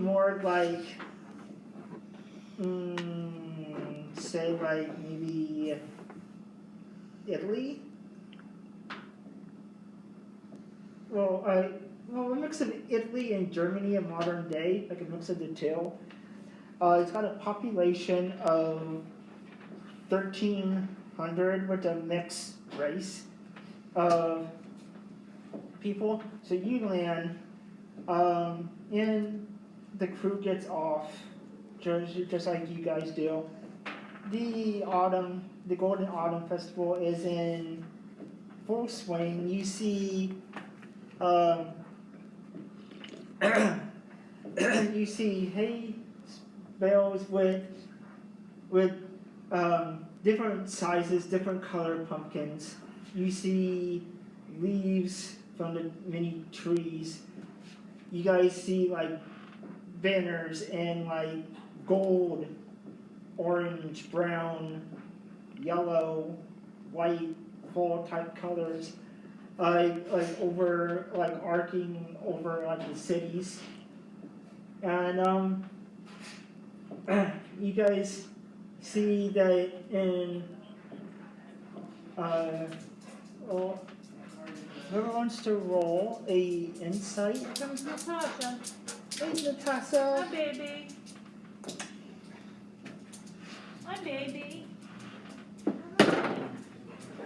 more like, say like maybe Italy. Well, a mix of Italy and Germany in modern day, like a mix of the two. It's got a population of 1,300 with a mixed race of people. So you land, and the crew gets off, just like you guys do. The Golden Autumn Festival is in full swing. You see, you see hay bales with different sizes, different color pumpkins. You see leaves from the many trees. You guys see like banners in like gold, orange, brown, yellow, white, fall type colors, like over like arcing over like the cities, and you guys see that in well, whoever wants to roll a insight. Here comes Natasha. Hey, Natasha. Hi, baby. Hi, baby. I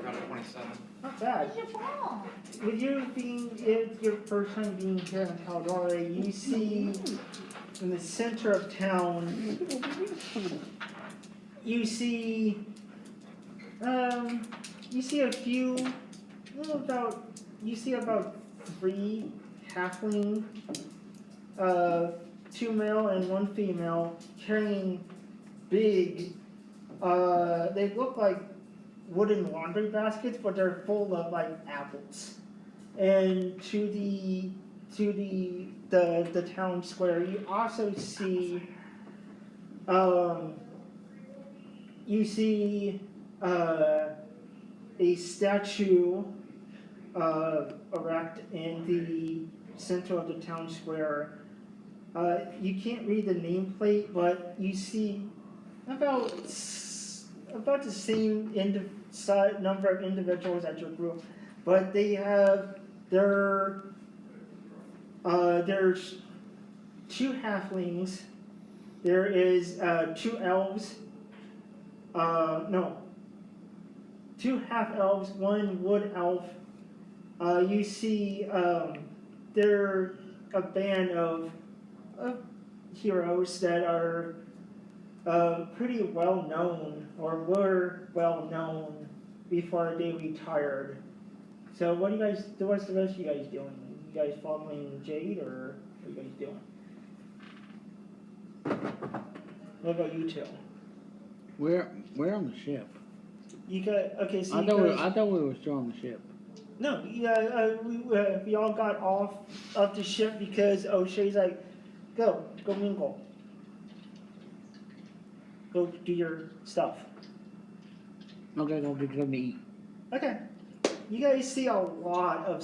got a 27. Not bad. Where's your ball? With you being your first time being here in Caldora, you see in the center of town, you see a few, you see about 3 halfling, 2 male and 1 female, carrying big, they look like wooden laundry baskets, but they're full of like apples. And to the town square, you also see a statue erect in the center of the town square. You can't read the nameplate, but you see about the same number of individuals as your group, but they have there's 2 halflings. There is 2 elves. 2 half elves, 1 wood elf. You see, they're a band of heroes that are pretty well known, or were well known before they retired. So what's the rest of you guys doing? You guys following Jade, or what are you guys doing? What about you two? We're on the ship. You got okay. So I thought we were still on the ship. No, yeah, we all got off of the ship because O'Shea's like, go mingle, go do your stuff. Okay, go get something to eat. Okay, you guys see a lot of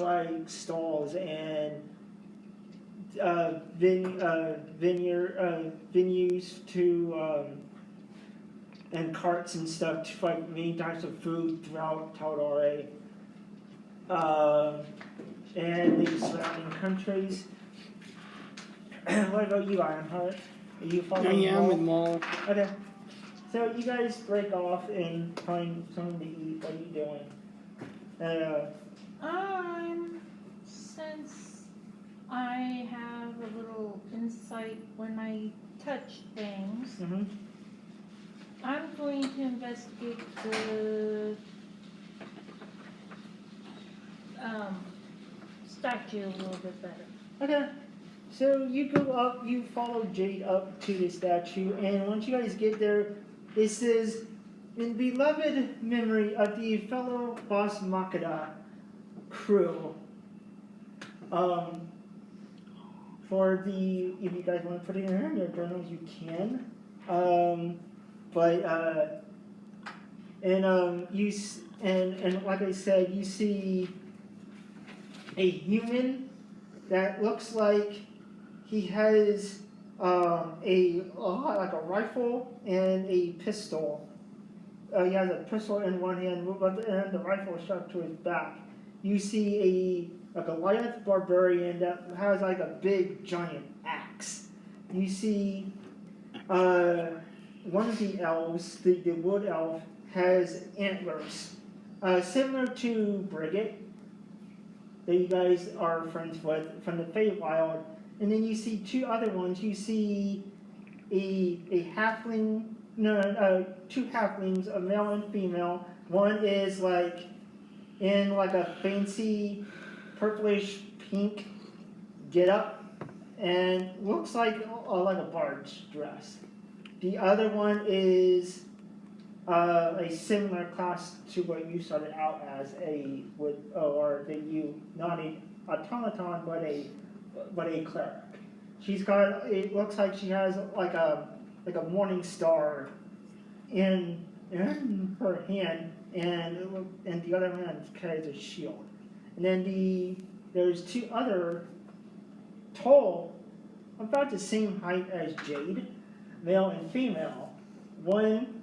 like stalls and venues to and carts and stuff to find many types of food throughout Taldore. And the surrounding countries. What about you, Ironheart? Are you following? Yeah, I'm with Maul. Okay. So you guys break off and find something to eat. What are you doing? Since I have a little insight when I touch things, Mm-hmm. I'm going to investigate the statue a little bit better. Okay. So you go up, you follow Jade up to the statue, and once you guys get there, it says, in beloved memory of the fellow boss Makeda crew. For the, if you guys want to put it in your journals, you can. And like I said, you see a human that looks like he has like a rifle and a pistol. He has a pistol in one hand, and the rifle strapped to his back. You see a Goliath barbarian that has like a big giant axe. You see one of the elves, the wood elf, has antlers, similar to Brigit, that you guys are friends with from the Feywild. And then you see two other ones. You see a halfling, two halflings, a male and female. One is like in like a fancy purplish pink getup and looks like a bard's dress. The other one is a similar class to what you started out as, or that you not an automaton but a cleric. She's got, it looks like she has like a morning star in her hand, and the other hand carries a shield. And then there's two other tall, about the same height as Jade, male and female. One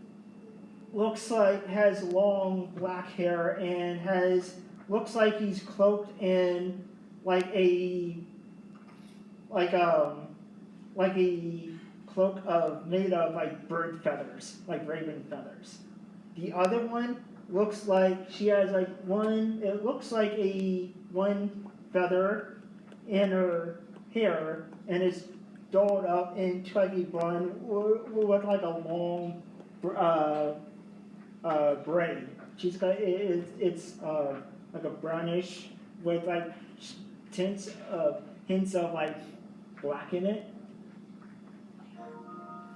looks like has long black hair and looks like he's cloaked in like a cloak made of like bird feathers, like raven feathers. The other one looks like she has like it looks like one feather in her hair and is dolled up into like a bun with like a long braid. She's got it's like a brownish with like hints of like black in it.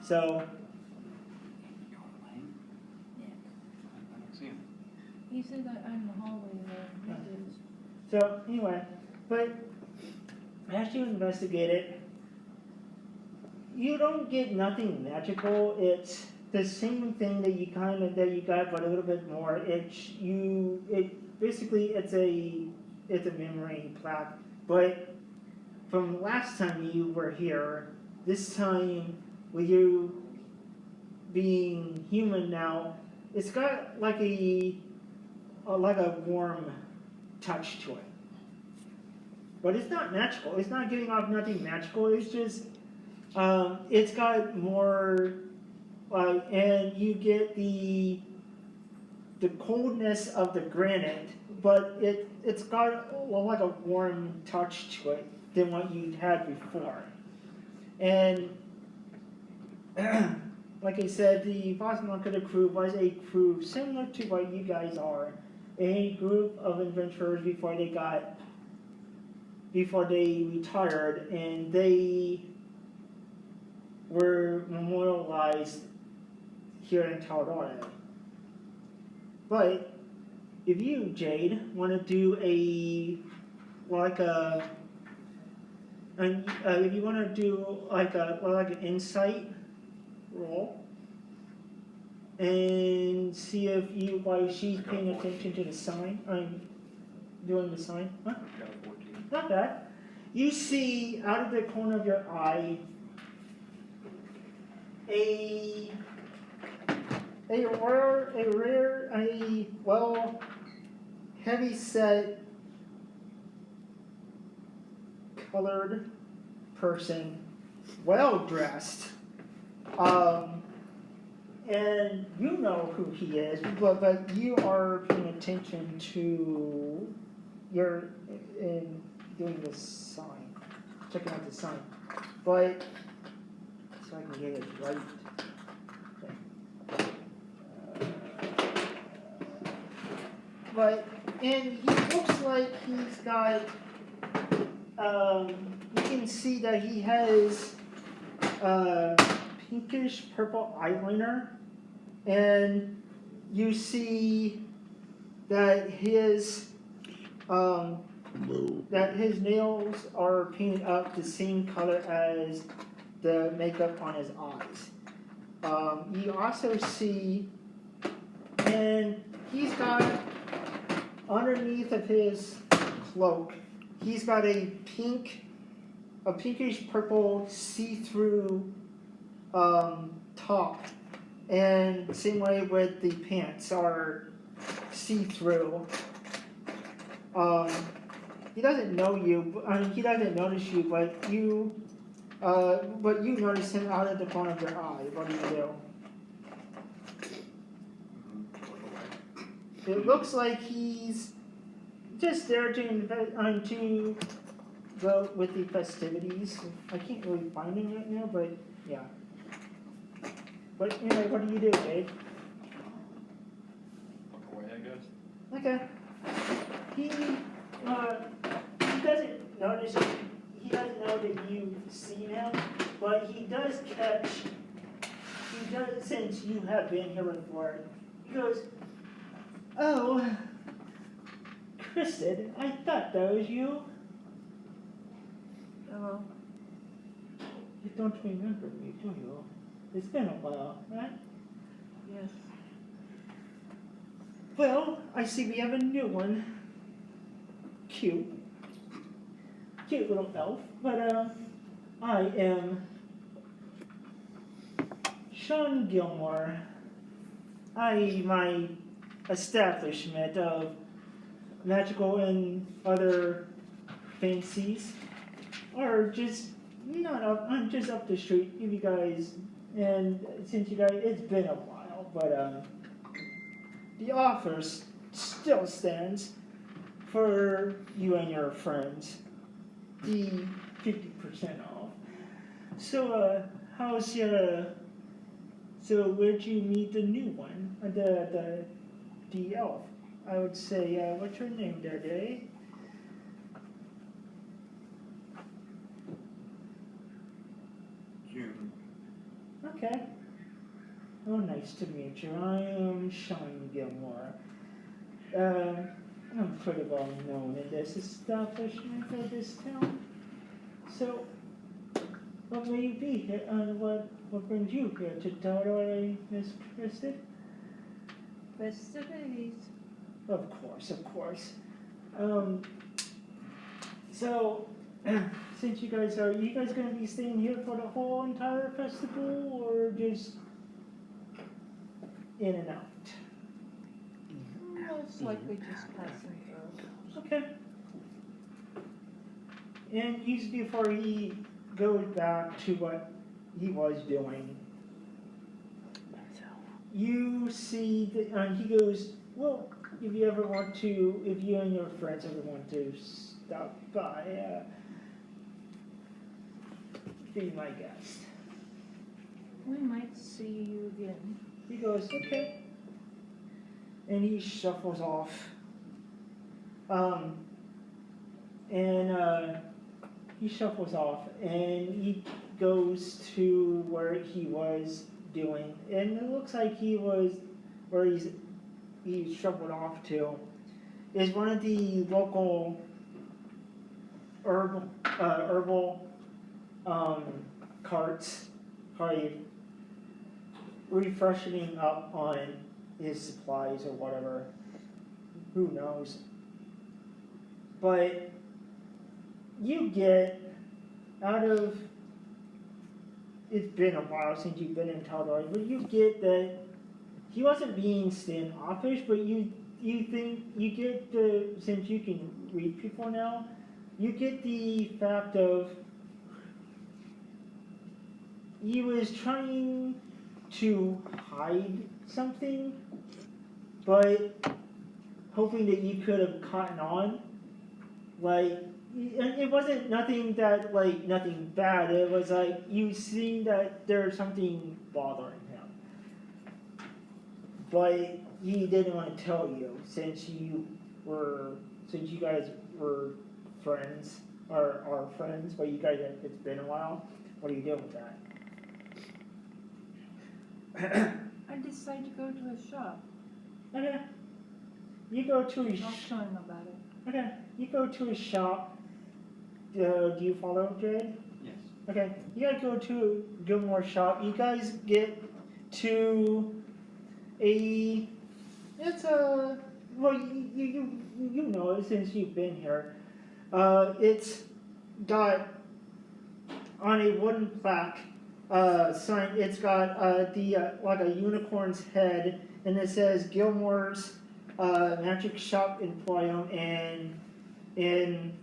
So He said that I'm in the hallway there. So anyway, but as you investigate it, you don't get nothing magical. It's the same thing that you got, but a little bit more. Basically it's a memory plaque. But from last time you were here, this time with you being human now, it's got like a warm touch to it. But it's not magical. It's not giving off nothing magical. It's just, it's got more, and you get the coldness of the granite, but it's got like a warm touch to it than what you had before. And like I said, the Vasmalkada crew was a crew similar to what you guys are, a group of adventurers before they retired, and they were memorialized here in Taladora. But if you, Jade, want to do if you want to do like an insight roll and see if while she's paying attention to the sign, I'm doing the sign. Huh? Not bad. You see out of the corner of your eye a heavy set colored person, well dressed, and you know who he is, but you are paying attention to in doing the sign, checking out the sign, but so I can get it right. And he looks like he's got, you can see that he has pinkish purple eyeliner, and you see that his nails are painted up the same color as the makeup on his eyes. You also see, and he's got, underneath of his cloak, he's got a pink a pinkish purple see-through top, and same way with the pants are see-through. He doesn't know you. He doesn't notice you, but you notice him out of the corner of your eye. What do you do? It looks like he's just there to go with the festivities. I can't really find him right now, but yeah. But anyway, what do you do, Dave? Look away, I guess. Okay. He doesn't notice. He doesn't know that you've seen him, but he does catch. He does, since you have been here before. He goes, "Oh, Kristen, I thought that was you. Hello. You don't remember me, do you? It's been a while, right? Yes. Well, I see we have a new one. Cute. Cute little elf. But, I am Sean Gilmore. My establishment of magical and other fancies are just not up. I'm just up the street. You guys, and since you guys, it's been a while, but the offer still stands for you and your friends. The 50% off. So, how's your? So where'd you meet the new one? The elf. I would say, what's your name there, Dave? June. Okay. Oh, nice to meet you. I am Sean Gilmore. I'm pretty well known in this establishment of this town. So, what may you be here? What brings you here to Delray, Miss Kristen? Festivities. Of course. So, since you guys gonna be staying here for the whole entire festival, or just in and out? Most likely just passing through. Okay. And before he goes back to what he was doing, you see that he goes, well, if you and your friends ever want to stop by, be my guest. We might see you again. He goes, okay. And he shuffles off. He shuffles off and he goes to where he was doing. And it looks like where he shuffled off to is one of the local herbal carts, probably refreshing up on his supplies or whatever. Who knows? But you get out of, it's been a while since you've been in Tal'Dorei, but you get that he wasn't being standoffish, but you think, you get since you can read people now, you get the fact of he was trying to hide something, but hoping that you could have caught on. Like, it wasn't nothing bad. It was like you seen that there's something bothering him, but he didn't want to tell you since you guys were friends or are friends, but you guys, it's been a while. What do you do with that? I decided to go to a shop. Okay. You go to a I'll show him about it. Okay. You go to a shop. Do you follow, Jade? Yes. Okay. You guys go to Gilmore's shop. You guys get to a. It's a. Well, you know it since you've been here. It's got on a wooden plaque sign. It's got like a unicorn's head, and it says Gilmore's Magic Shop in Priam and in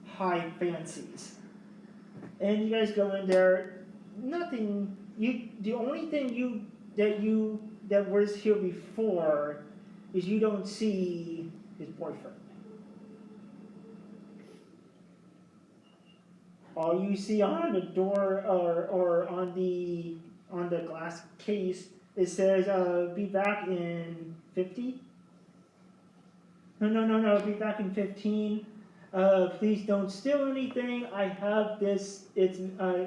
High Fancies. And you guys go in there. Nothing. The only thing that was here before is you don't see his boyfriend. All you see on the door or on the glass case, it says be back in 50. No, be back in 15. Please don't steal anything. I have this. It's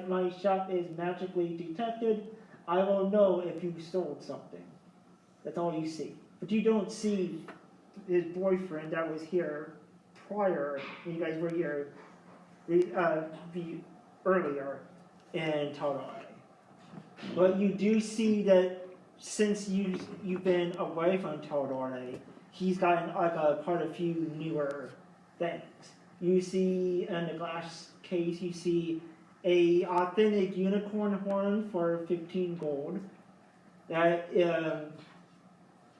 my shop is magically detected. I will know if you stole something. That's all you see. But you don't see his boyfriend that was here prior. You guys were here earlier in Todai. But you do see that since you've been away from Todai, he's gotten quite a few newer things. You see in the glass case, you see a authentic unicorn horn for 15 gold. That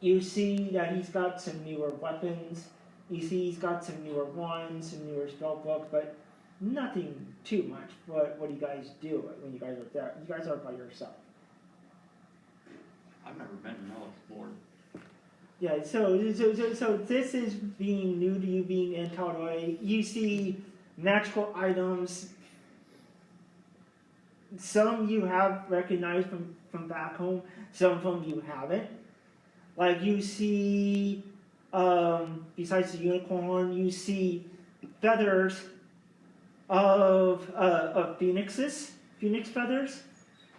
you see that he's got some newer weapons. You see he's got some newer wands, some newer spell books, but nothing too much. What do you guys do when you guys are there? You guys are by yourself. I've never been to Ellis Board. Yeah, so this is being new to you, being in Todoi. You see magical items. Some you have recognized from back home, some of them you haven't. Like you see, besides the unicorn, you see feathers of phoenix feathers.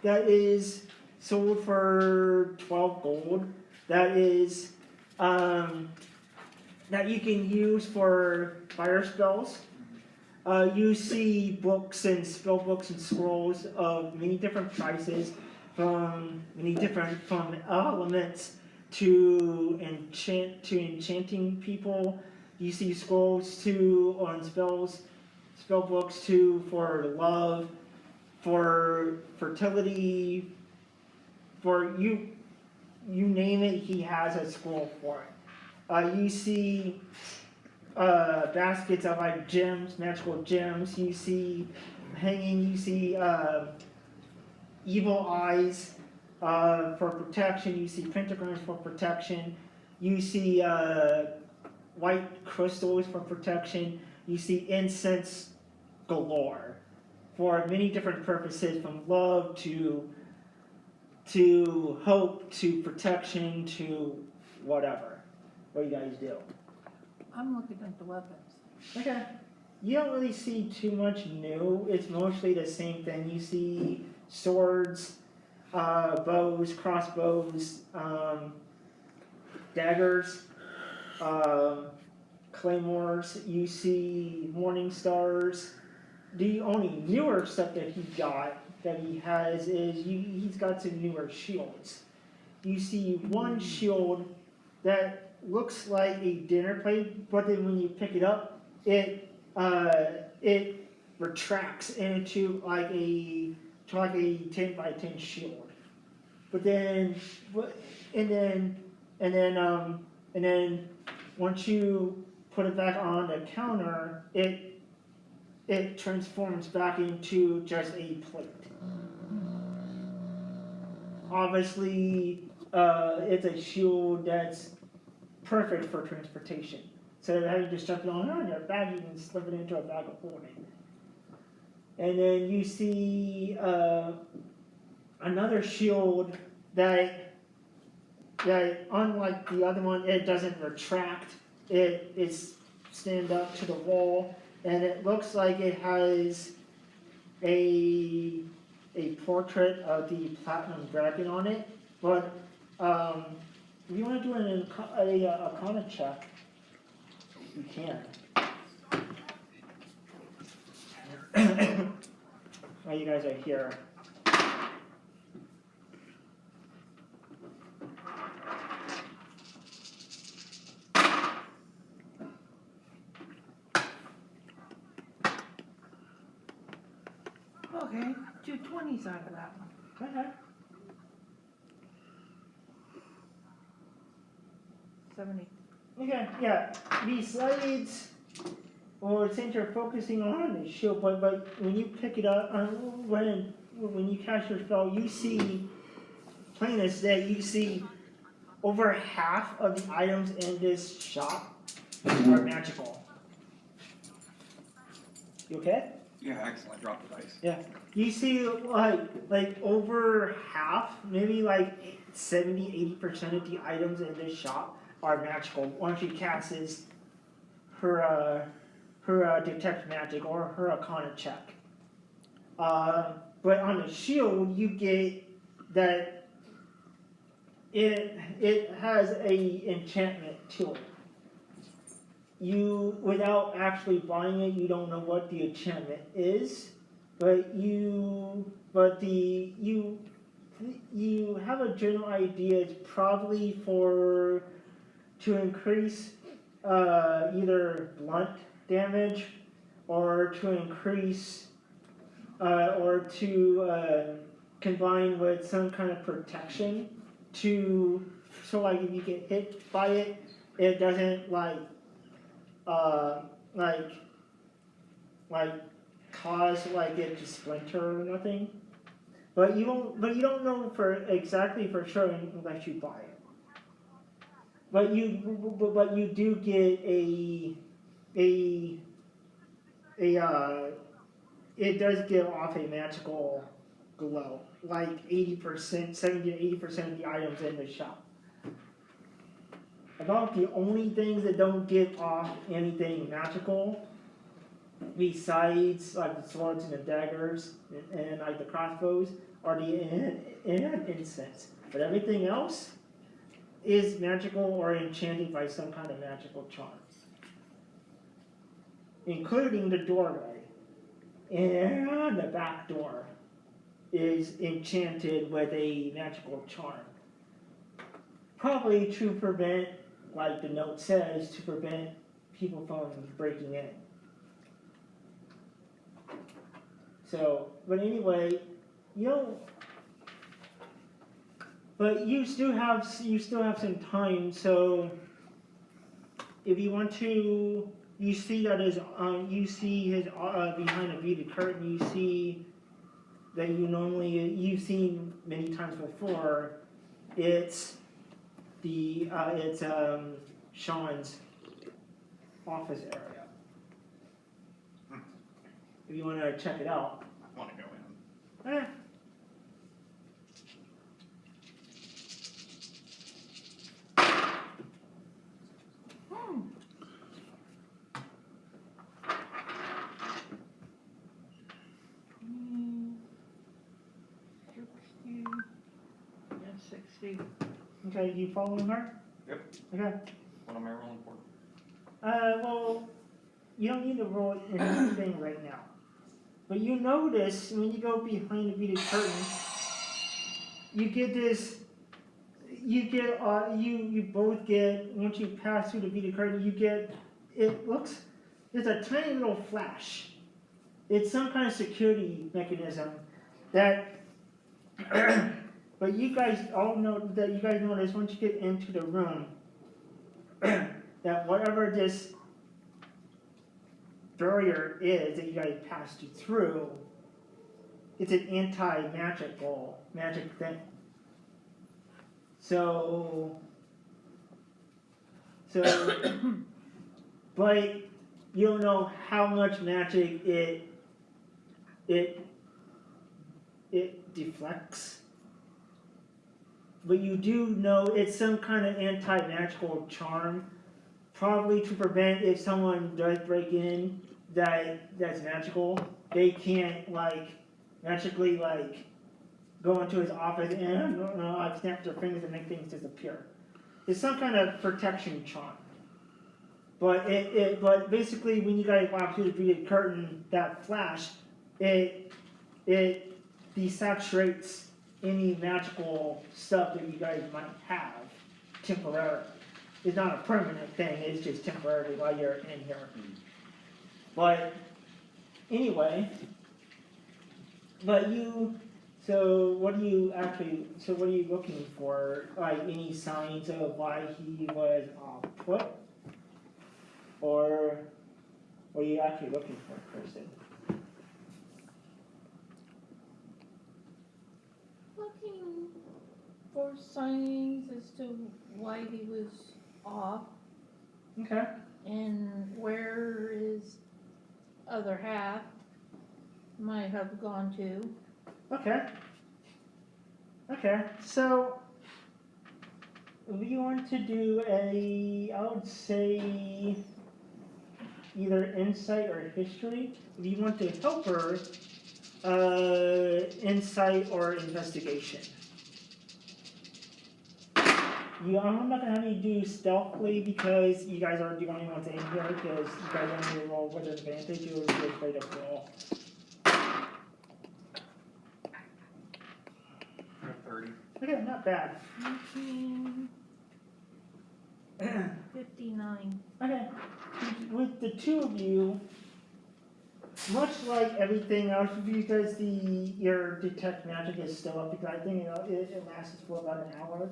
That is sold for 12 gold. That is that you can use for fire spells. You see books and spell books and scrolls of many different prices, from elements to enchanting people. You see scrolls on spell books for love, for fertility, for you name it, he has a scroll for it. You see baskets of gems, magical gems. You see hanging. You see evil eyes for protection. You see pentagrams for protection. You see white crystals for protection. You see incense galore for many different purposes, from love to hope to protection to whatever. What do you guys do? I'm looking at the weapons. Okay. You don't really see too much new. It's mostly the same thing. You see swords, bows, crossbows, daggers, claymores. You see morning stars. The only newer stuff that he has is he's got some newer shields. You see one shield that looks like a dinner plate, but then when you pick it up, it retracts into like a 10 by 10 shield. But then once you put it back on the counter, it transforms back into just a plate. Obviously, it's a shield that's perfect for transportation. So that you just jump it on your bag, you can slip it into a bag of holding. And then you see another shield that unlike the other one, it doesn't retract. It is stand up to the wall, and it looks like it has a portrait of the platinum dragon on it. But if you want to do an Arcana check, you can. While you guys are here. Okay. 20s out of that one. Okay. 70. Okay, yeah. Besides, or since you're focusing on the shield, but when you pick it up, when you cast your spell, you see, plain as day, you see over half of the items in this shop are magical. You okay? Yeah, excellent. Drop the dice. Yeah. You see, like over half, maybe like 70-80% of the items in this shop are magical. Once she casts her detect magic or her arcana check. But on the shield, you get that it has a enchantment to it. You, without actually buying it, you don't know what the enchantment is, but you have a general idea. It's probably to increase either blunt damage or to increase or to combine with some kind of protection so like if you get hit by it, it doesn't like cause like it to splinter or nothing. But you don't know exactly for sure unless you buy it. But you do get it does give off a magical glow, like 80%, 70-80% of the items in the shop. About the only things that don't give off anything magical, besides like the swords and the daggers and like the crossbows, are the incense. But everything else is magical or enchanted by some kind of magical charm, including the doorway and the back door is enchanted with a magical charm. Probably to prevent, like the note says, to prevent people from breaking in. So, but anyway, but you still have some time. So, if you want to, you see that you see his behind a beaded curtain. You see that you've seen many times before. It's Sean's office area. If you want to check it out. I want to go in. Yeah, 60. Okay, you following her? Yep. Okay. What am I rolling for? Well, you don't need to roll anything right now. But you notice when you go behind the beaded curtain, you get this. You both get, once you pass through the beaded curtain, you get. It's a tiny little flash. It's some kind of security mechanism that. But you guys all know that you guys notice once you get into the room that whatever this barrier is that you guys passed through, it's an anti-magic thing. So, but you don't know how much magic it deflects. But you do know it's some kind of anti-magical charm, probably to prevent if someone does break in that's magical, they can't magically go into his office and snap their fingers and make things disappear. It's some kind of protection charm. But but basically when you guys walk through the beaded curtain, that flash, it desaturates any magical stuff that you guys might have temporarily. It's not a permanent thing, it's just temporarily while you're in here. But anyway, but So what are you looking for? Like any signs of why he was off put? Or what are you actually looking for, Kristen? Looking for signs as to why he was off Okay. and where his other half might have gone to. Okay. Okay. So we want to do I would say either insight or history. If you want to help her, insight or investigation. I'm not gonna have you do stealthily because you guys are the only ones in here because you guys only roll with advantage. You'll be afraid of roll. 30. Okay, not bad. 59. Okay, with the two of you, much like everything else, because your detect magic is still up, because I think it lasts for about an hour.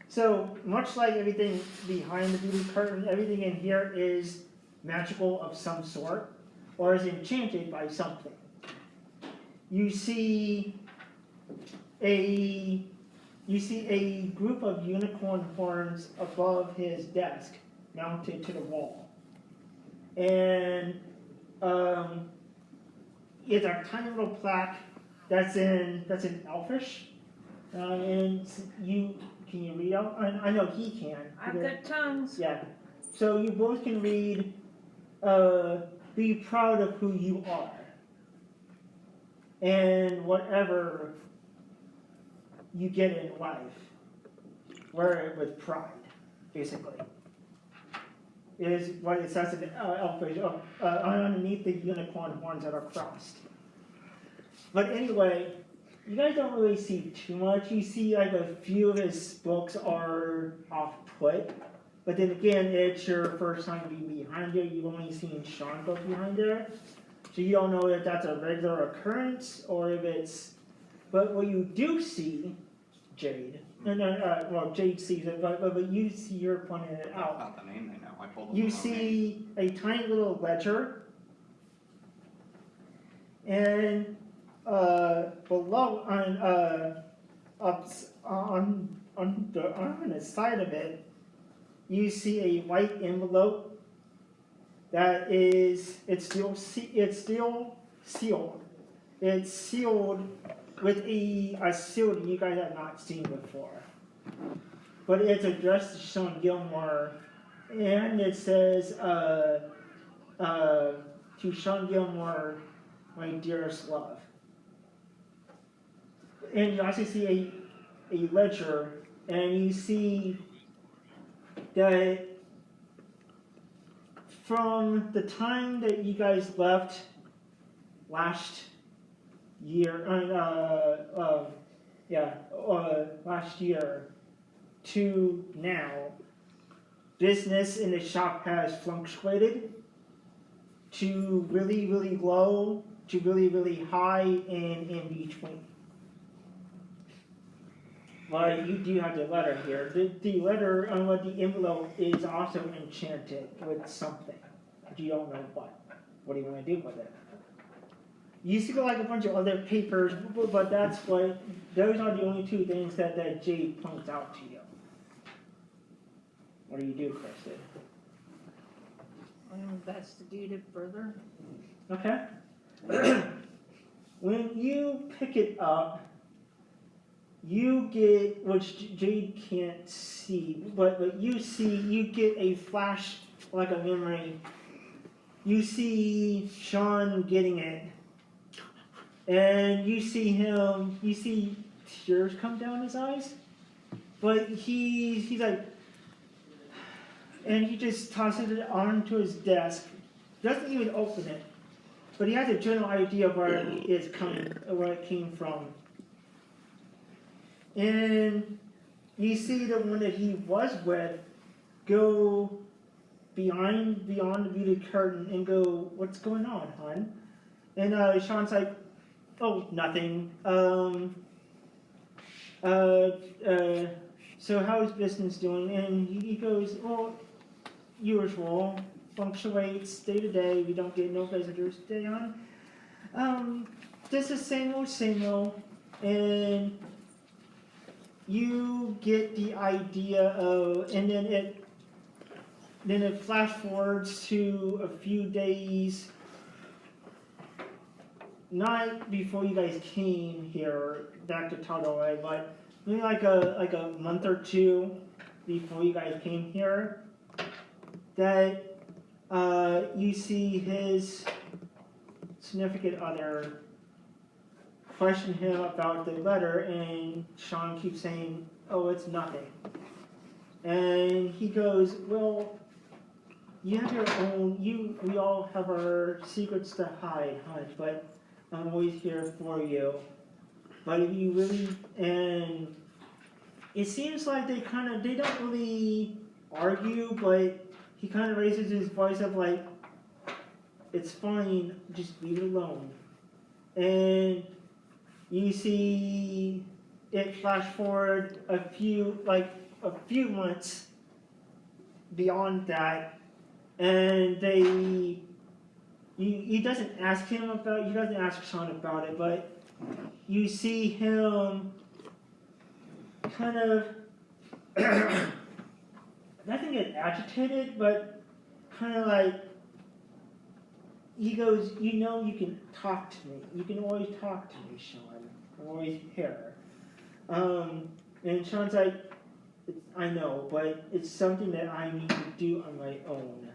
So much like everything behind the beauty curtain, everything in here is magical of some sort, or is enchanted by something. You see a group of unicorn horns above his desk, mounted to the wall, and it's a tiny little plaque that's in Elfish, and can you read out? I know he can. I've got tongues. Yeah. So you both can read. Be proud of who you are, and whatever you get in life, wear it with pride, basically. Is what it says in Elfish, underneath the unicorn horns that are crossed. But anyway, you guys don't really see too much. You see like a few of his books are off-put. But then again, it's your first time being behind there. You've only seen Sean book behind there. So you don't know if that's a regular occurrence or if it's... But what you do see, Jade, well, Jade sees it, but you see, you're pointing it out. Not the name they know. I told them. You the wrong name. see a tiny little ledger, and below on the side of it, you see a white envelope that it's still sealed. It's sealed with a seal that you guys have not seen before. But it's addressed to Sean Gilmore, and it says, to Sean Gilmore, my dearest love. And you also see a ledger, and you see that from the time that you guys left last year, last year to now, business in the shop has fluctuated to really, really low, to really, really high, and in between. But you do have the letter here. The letter on the envelope is also enchanted with something. But you don't know what. What do you want to do with it? You see like a bunch of other papers, but those are the only two things that Jade points out to you. What do you do, Kristen? I'm investigated further. Okay. When you pick it up, you get, which Jade can't see, but you get a flash, like a memory. You see Sean getting it, and you see tears come down his eyes, but he's like, and he just tosses it onto his desk, doesn't even open it, but he has a general idea of where it came from. And you see the one that he was with go beyond the beauty curtain and go, "What's going on, hon?" And Sean's like, "Oh, nothing. so how's business doing? And he goes, well, usual, fluctuates day to day. We don't get no visitors day on. Just the same old, and you get the idea of, and then it flash forwards to a few days, not before you guys came here back to Tadore, but maybe like a month or two before you guys came here, that you see his significant other question him about the letter, and Sean keeps saying, "Oh, it's nothing." And he goes, "Well, you have your own. We all have our secrets to hide, hon. But I'm always here for you. But if you really..." And it seems like they don't really argue, but he kind of raises his voice up like, "It's fine, just leave it alone." And you see it flash forward a few months beyond that, and he doesn't ask Sean about it, but you see him kind of nothing get agitated, but kind of like, he goes, "You know, you can talk to me. You can always talk to me, Sean. I'm always here." And Sean's like, "I know, but it's something that I need to do on my own."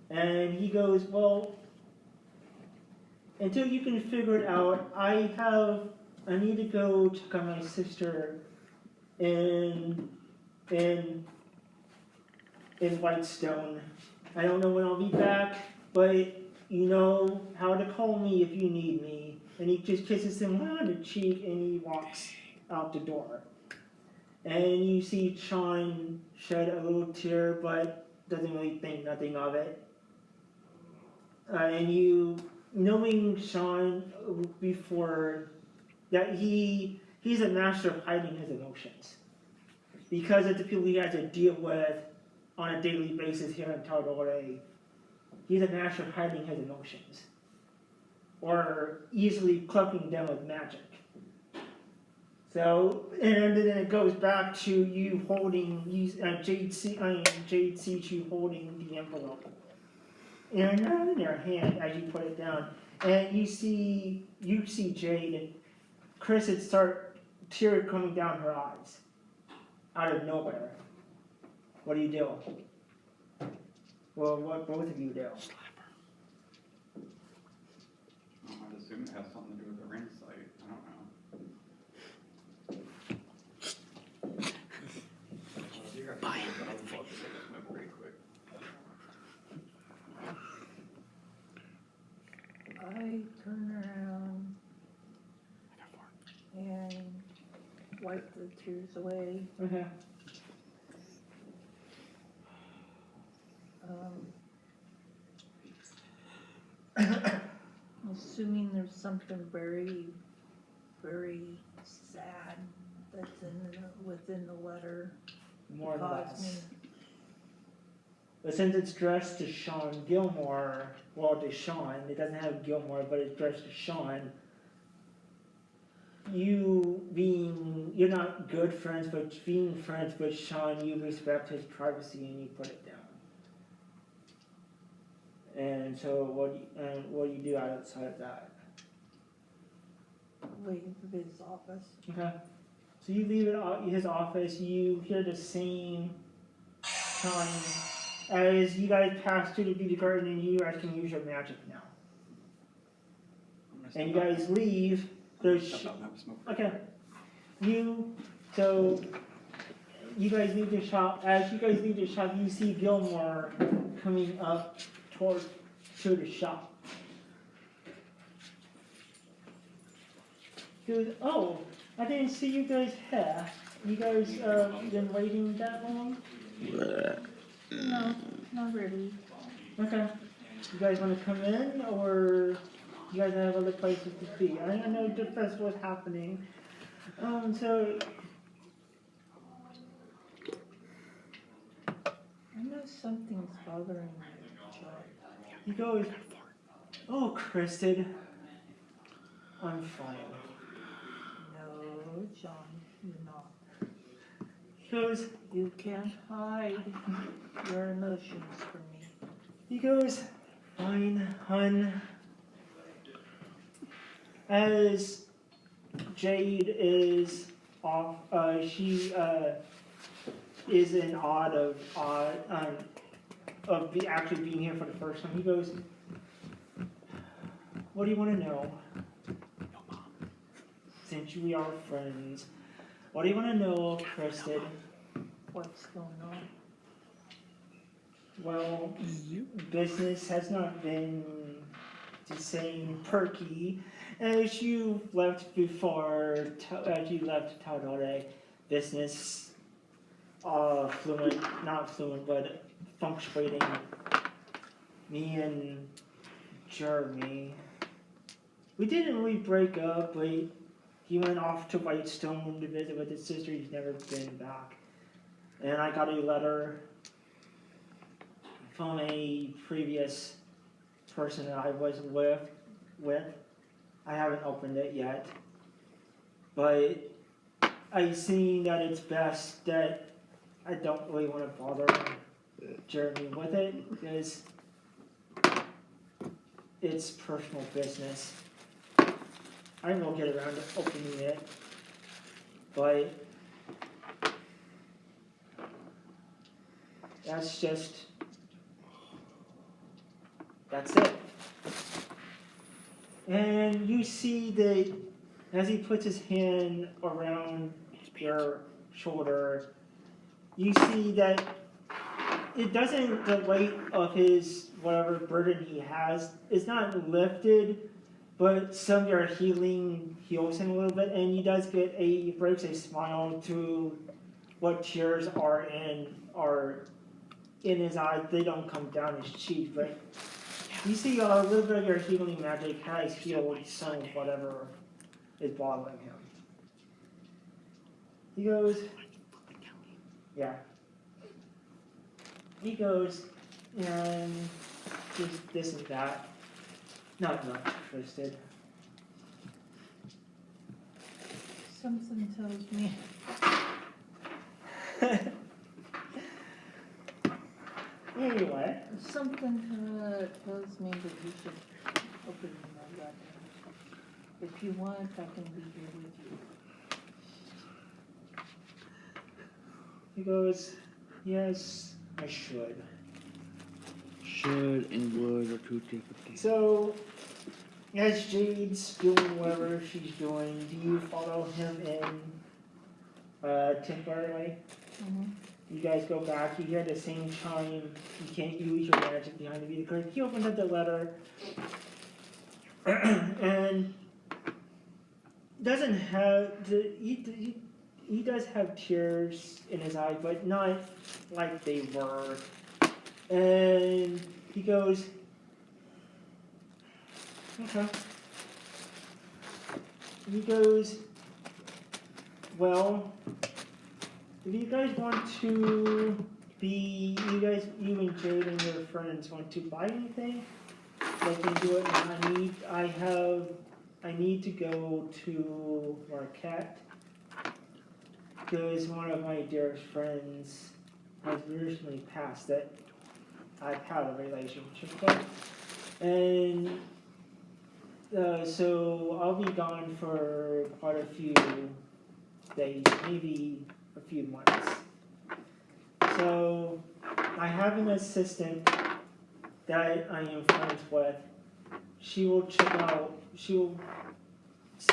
And he goes, "Well, until you can figure it out, I need to go check on my sister in Whitestone. I don't know when I'll be back, but you know how to call me if you need me." And he just kisses him on the cheek, and he walks out the door. And you see Sean shed a little tear, but doesn't really think nothing of it. And you, knowing Sean before, that he's a master of hiding his emotions, because of the people he has to deal with on a daily basis here in Tardore. He's a master of hiding his emotions, or easily cloaking them with magic. So, and then it goes back to you holding, Jade sees you holding the envelope in your hand as you put it down, and you see Jade, Chris had tears coming down her eyes, out of nowhere. What do you do? Well, what both of you do? I'd assume it has something to do with the ring sight. I don't know. Buy it. Pretty quick. I turn around and wipe the tears away. Okay. Assuming there's something very, very sad that's within the letter. More or Caused less. me. But since it's dressed to Sean Gilmore, to Sean, it doesn't have Gilmore, but it's dressed to Sean. You're not good friends, but being friends with Sean, you respect his privacy and you put it down. And so what do you do outside of that? Waiting for his office. Okay. So you leave his office, you hear the same time as you guys pass through the beauty garden, and you guys can use your magic now. And you guys leave. Okay. You guys leave the shop. As you guys leave the shop, you see Gilmore coming up to the shop. He goes, "Oh, I didn't see you guys here. You guys been waiting that long?" No, not really. Okay. You guys want to come in, or you guys have other places to be? I know the festival is happening. So I know something's bothering you, John. He goes, "Oh, Kristen, I'm fine." No, John, you're not. He goes, You can't hide your emotions from me. he goes, "Fine, hun." As Jade is off, she is in of actually being here for the first time. He goes, "What do you want to know? Since we are friends, what do you want to know, Kristen?" What's going on? Well, business has not been the same perky as you left before, as you left Taudore. Business, not fluent, but fluctuating. Me and Jeremy, we didn't really break up, but he went off to Whitestone to visit with his sister. He's never been back. And I got a letter from a previous person that I was with. I haven't opened it yet. But I seen that it's best that I don't really want to bother Jeremy with it because it's personal business. I will get around to opening it, but that's it. And you see that as he puts his hand around your shoulder, you see that it doesn't, the weight of his whatever burden he has is not lifted, but some of your healing heals him a little bit, and he breaks a smile to what tears are in his eyes. They don't come down his cheek, but you see a little bit of your healing magic has healed some of whatever is bothering him. He goes, yeah. He goes, and just this and that. Not much interested. Something tells me. Anyway. Something tells me that you should open my letter. If you want, I can be here with you. He goes, yes, I should. Should and would are two different things. So, as Jade's doing whatever she's doing, do you follow him in temporarily? Mm-hmm. You guys go back, you hear the same chime, you can't use your magic behind the vehicle. He opens up the letter, and doesn't have, he does have tears in his eyes, but not like they were. And he goes, okay. He goes, well, if you guys want to you and Jade and your friends want to buy anything, they can do it. I need to go to Marquette because one of my dearest friends has recently passed that I've had a relationship with, and so I'll be gone for quite a few days, maybe a few months. So I have an assistant that I am friends with. She will see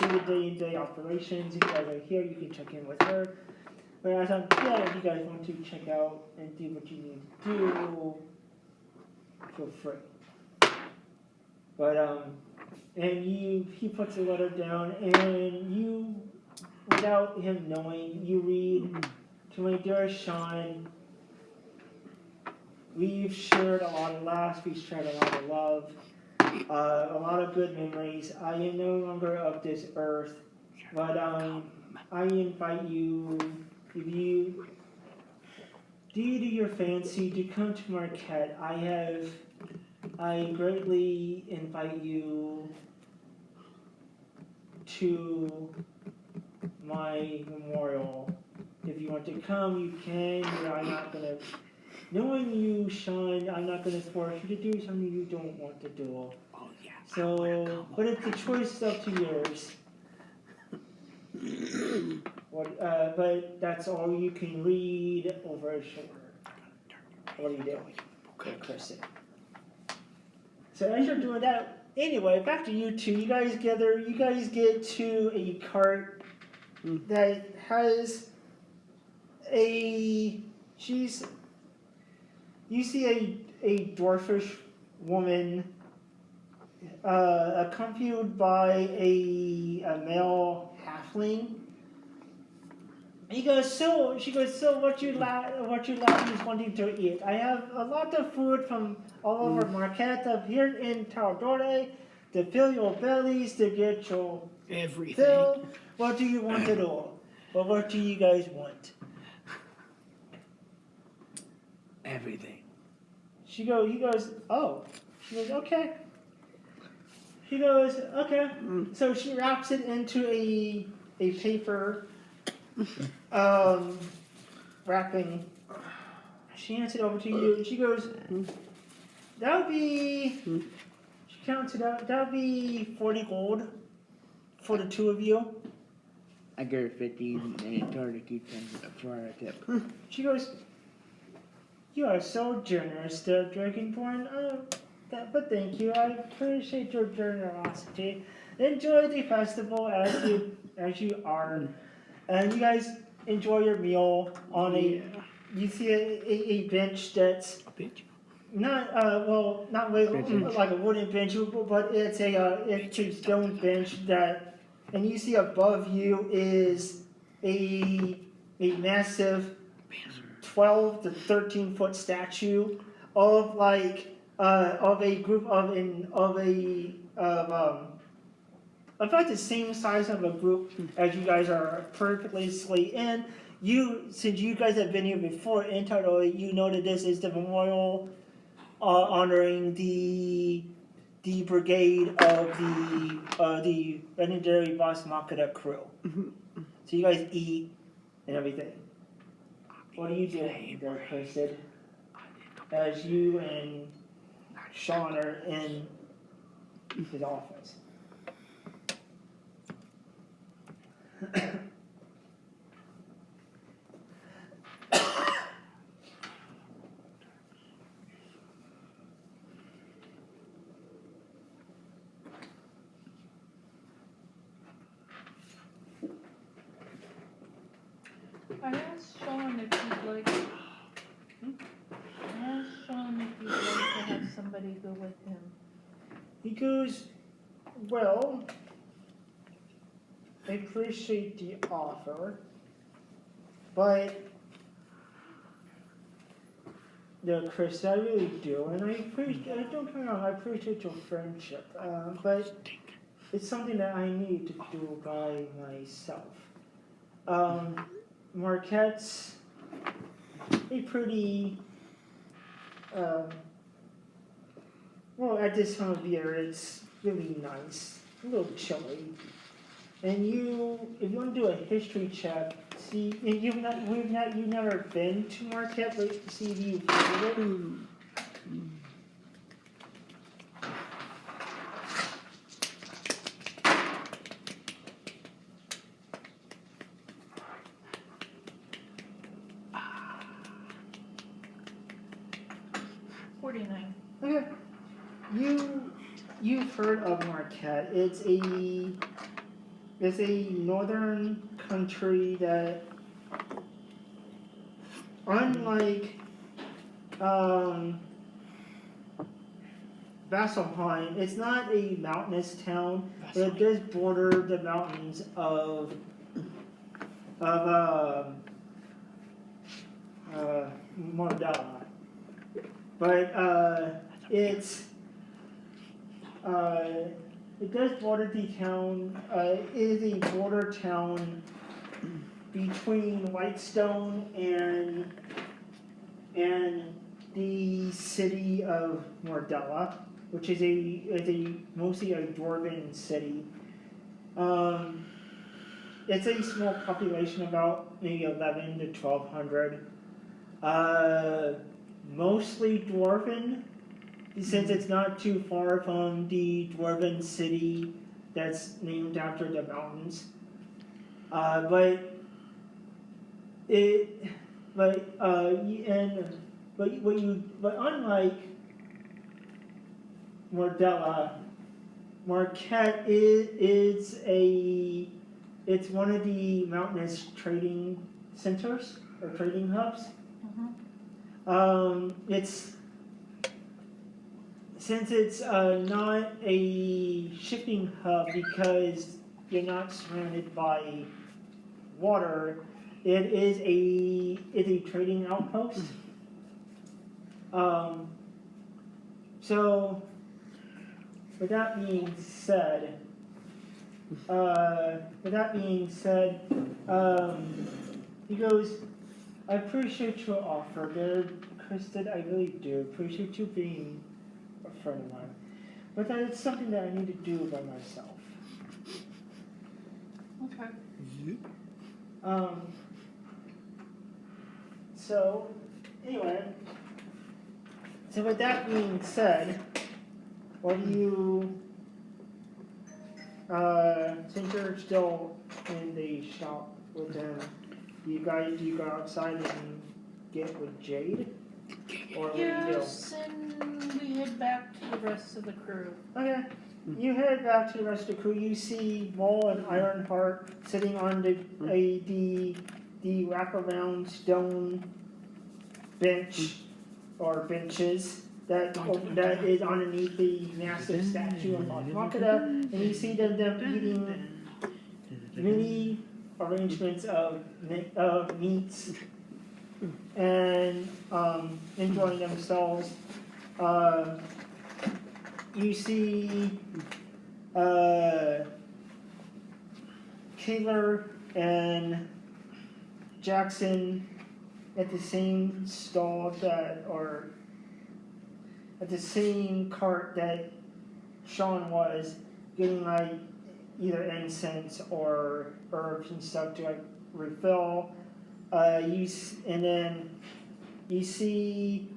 the day-to-day operations. If you guys are here, you can check in with her. Whereas if you guys want to check out and do what you need to do, feel free. But and he puts the letter down, and you, without him knowing, you read, to my dearest Sean, we've shared a lot of laughs, we've shared a lot of love, a lot of good memories. I am no longer of this earth, but I invite you, if you due to your fancy to come to Marquette, I greatly invite you to my memorial. If you want to come, you can. I'm not gonna. Knowing you, Sean, I'm not gonna force you to do something you don't want to do. Oh yeah. So, but it's the choice is up to yours. But that's all you can read over a shoulder. What do you do? Chris said. So as you're doing that, anyway, back to you two. You guys get to a cart that has you see a dwarfish woman accompanied by a male halfling. She goes, so what you ladies wanting to eat? I have a lot of food from all over Marquette up here in Taladore to fill your bellies, to get your Everything. fill. What do you want to do? Well, what do you guys want? Everything. He goes, oh. She goes, okay. He goes, okay. So she wraps it into a paper wrapping. She hands it over to you. She goes, that would be, she counts it out, that would be 40 gold for the two of you. I gave her 50 and I told her to keep 10 for a tip. She goes, you are so generous, the Dragonborn. But thank you. I appreciate your generosity. Enjoy the festival as you are, and you guys enjoy your meal on a. You see a bench that's not not really like a wooden bench, but it's a stone bench that, and you see above you is a massive 12 to 13-foot statue of a group about the same size of a group as you guys are perfectly asleep in. Since you guys have been here before in Tardo, you know that this is the memorial honoring the brigade of the legendary Boss Makata crew. So you guys eat and everything. What are you doing there, Chris? As you and Sean are in his office. I asked Sean if he'd like. I asked Sean if he'd like to have somebody go with him. He goes, well, I appreciate the offer, but no, Chris, I really do, and I don't get me wrong, I appreciate your friendship, but it's something that I need to do by myself. Marquette's a pretty, well, at this time of year, it's really nice, a little chilly. And if you want to do a history check, see, you've never been to Marquette, but see if you've heard it. Okay. You've heard of Marquette. It's a northern country that, unlike Vasselheim, it's not a mountainous town, but it does border the mountains of Mordala. But it does border the town. It is a border town between Whitestone and and the city of Mordella, which is a mostly a dwarven city. It's a small population, about maybe 11 to 1200. Mostly dwarven, since it's not too far from the dwarven city that's named after the mountains. But unlike Mordella, Marquette it's one of the mountainous trading centers or trading hubs. Since it's not a shipping hub because you're not surrounded by water, it's a trading outpost. So, with that being said, he goes, I appreciate your offer there, Kristen, I really do. Appreciate you being a friend of mine. But that is something that I need to do by myself. Okay. So, anyway, so with that being said, what do you, since you're still in the shop with them, do you go outside and get with Jade? Or what do you do? Yes, and we head back to the rest of the crew. Okay. You head back to the rest of the crew. You see Maul and Ironheart sitting on the wraparound stone bench or benches that is underneath the massive statue of Makeda, and you see them eating many arrangements of meats and enjoying themselves. You see Kayler and Jackson at the same stall at the same cart that Sean was, getting like either incense or herbs and stuff to like refill. And then you see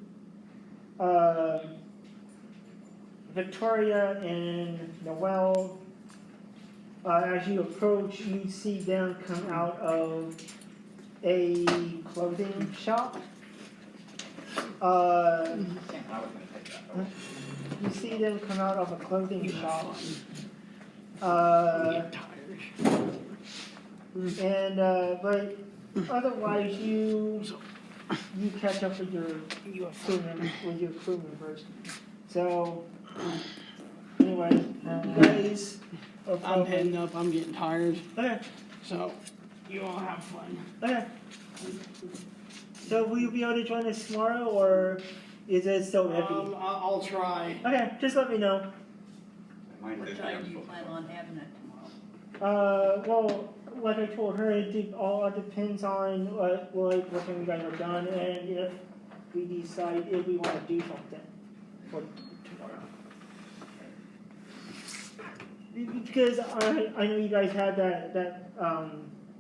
Victoria and Noelle. As you approach, you see them come out of a clothing shop. I was gonna take that though. You see them come out of a clothing shop. But otherwise, you catch up with your crew members. So anyway, you guys are I'm probably heading up. I'm getting tired. okay. So you all have fun. Okay. So will you be able to join us tomorrow, or is it still iffy? I'll try. Okay, just let me know. It might What just be time do you a- plan on having it tomorrow? Well, like I told her, it all depends on what time you guys are done, and if we decide if we want to do something for tomorrow. Because I know you guys had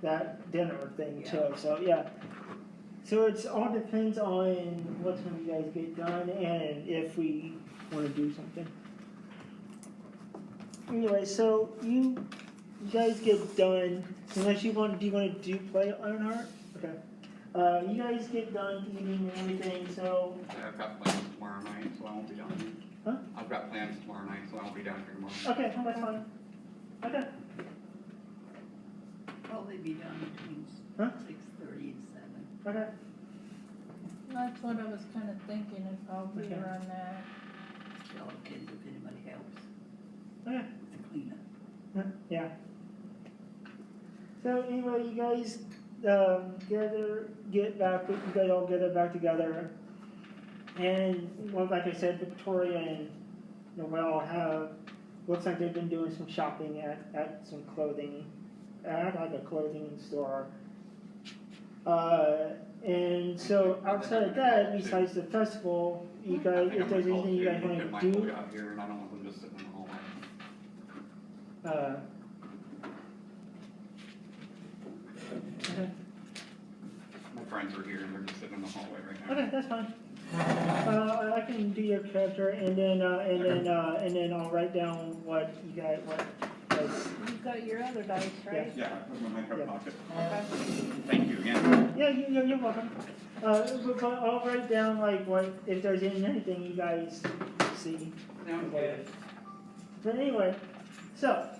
that dinner thing too, so yeah. So it all depends on what time you guys get done and if we want to do something. Anyway, so you guys get done, unless do you want to play Ironheart? Okay. You guys get done eating and everything, so I've got plans tomorrow night, so I won't be down here. Huh? I've got plans tomorrow night, so I won't be down here tomorrow. okay, that's fine. Okay. Probably be done between Huh? 6:30 and 7. Okay. That's what I was kind of thinking, if I'll be Okay. around that. It all depends if anybody helps Okay. with the cleanup. Yeah. So anyway, you guys you guys all gather back together, and well, like I said, Victoria and Noelle looks like they've been doing some shopping at some clothing, at like a clothing store. And so outside of that, besides the festival, you guys, if there's anything you guys want to do, Out here, and I don't want them just sitting in the hallway. Okay, My friends are here, and they're just sitting in the hallway right now. okay, that's fine. I can do your character, and then I'll write down what you guys, You've got your other dice, right? Yeah, I put them in my coat Yeah. pocket. Okay. Thank you again. Yeah, you're welcome. But I'll write down like what, if there's anything you guys see. Sounds good. But anyway, so,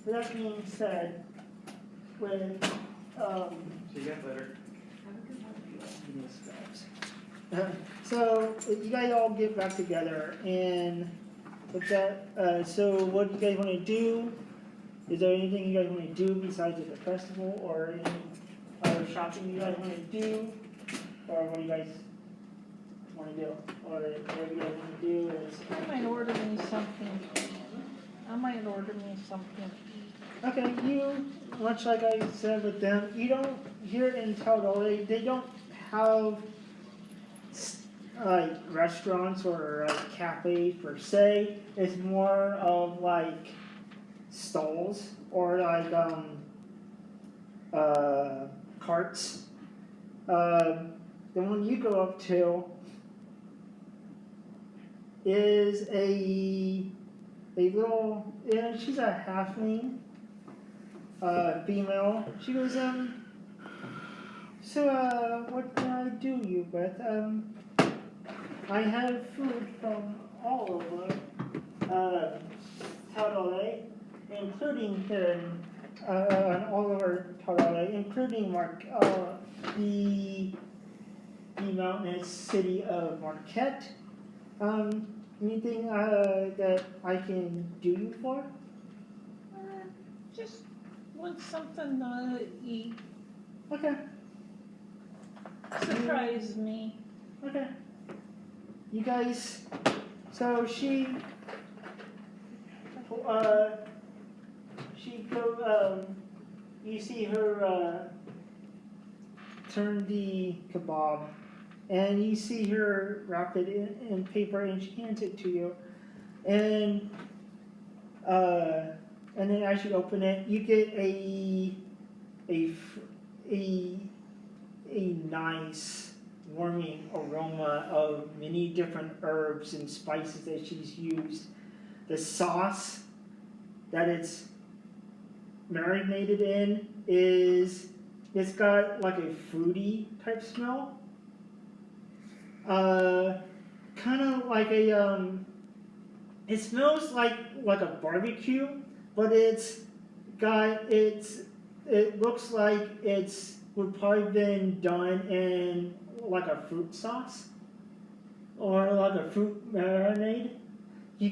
with that being said, with, See you guys later. so you guys all get back together, and with that, so what you guys want to do? Is there anything you guys want to do besides the festival, or any other shopping you guys want to do, or what do you guys want to do, or whatever you guys want to do is? I might order me something. Okay, you, much like I said with them, you don't, here in Taudole, they don't have like restaurants or like cafes per se. It's more of like stalls or like carts. The one you go up to is a little, yeah, she's a halfling, female. She goes, so, what can I do you with? I have food from all over, Taudole, including here all over Taudole, including the mountainous city of Marquette. Anything that I can do you for? Just want something to eat. Okay, Surprise me. okay. You guys, so she you see her, turn the kebab, and you see her wrap it in paper, and she hands it to you, and then as you open it, you get a nice warming aroma of many different herbs and spices that she's used. The sauce that it's marinated in it's got like a fruity type smell. Kind of like it smells like a barbecue, but it looks like it's would probably been done in like a fruit sauce or like a fruit marinade. You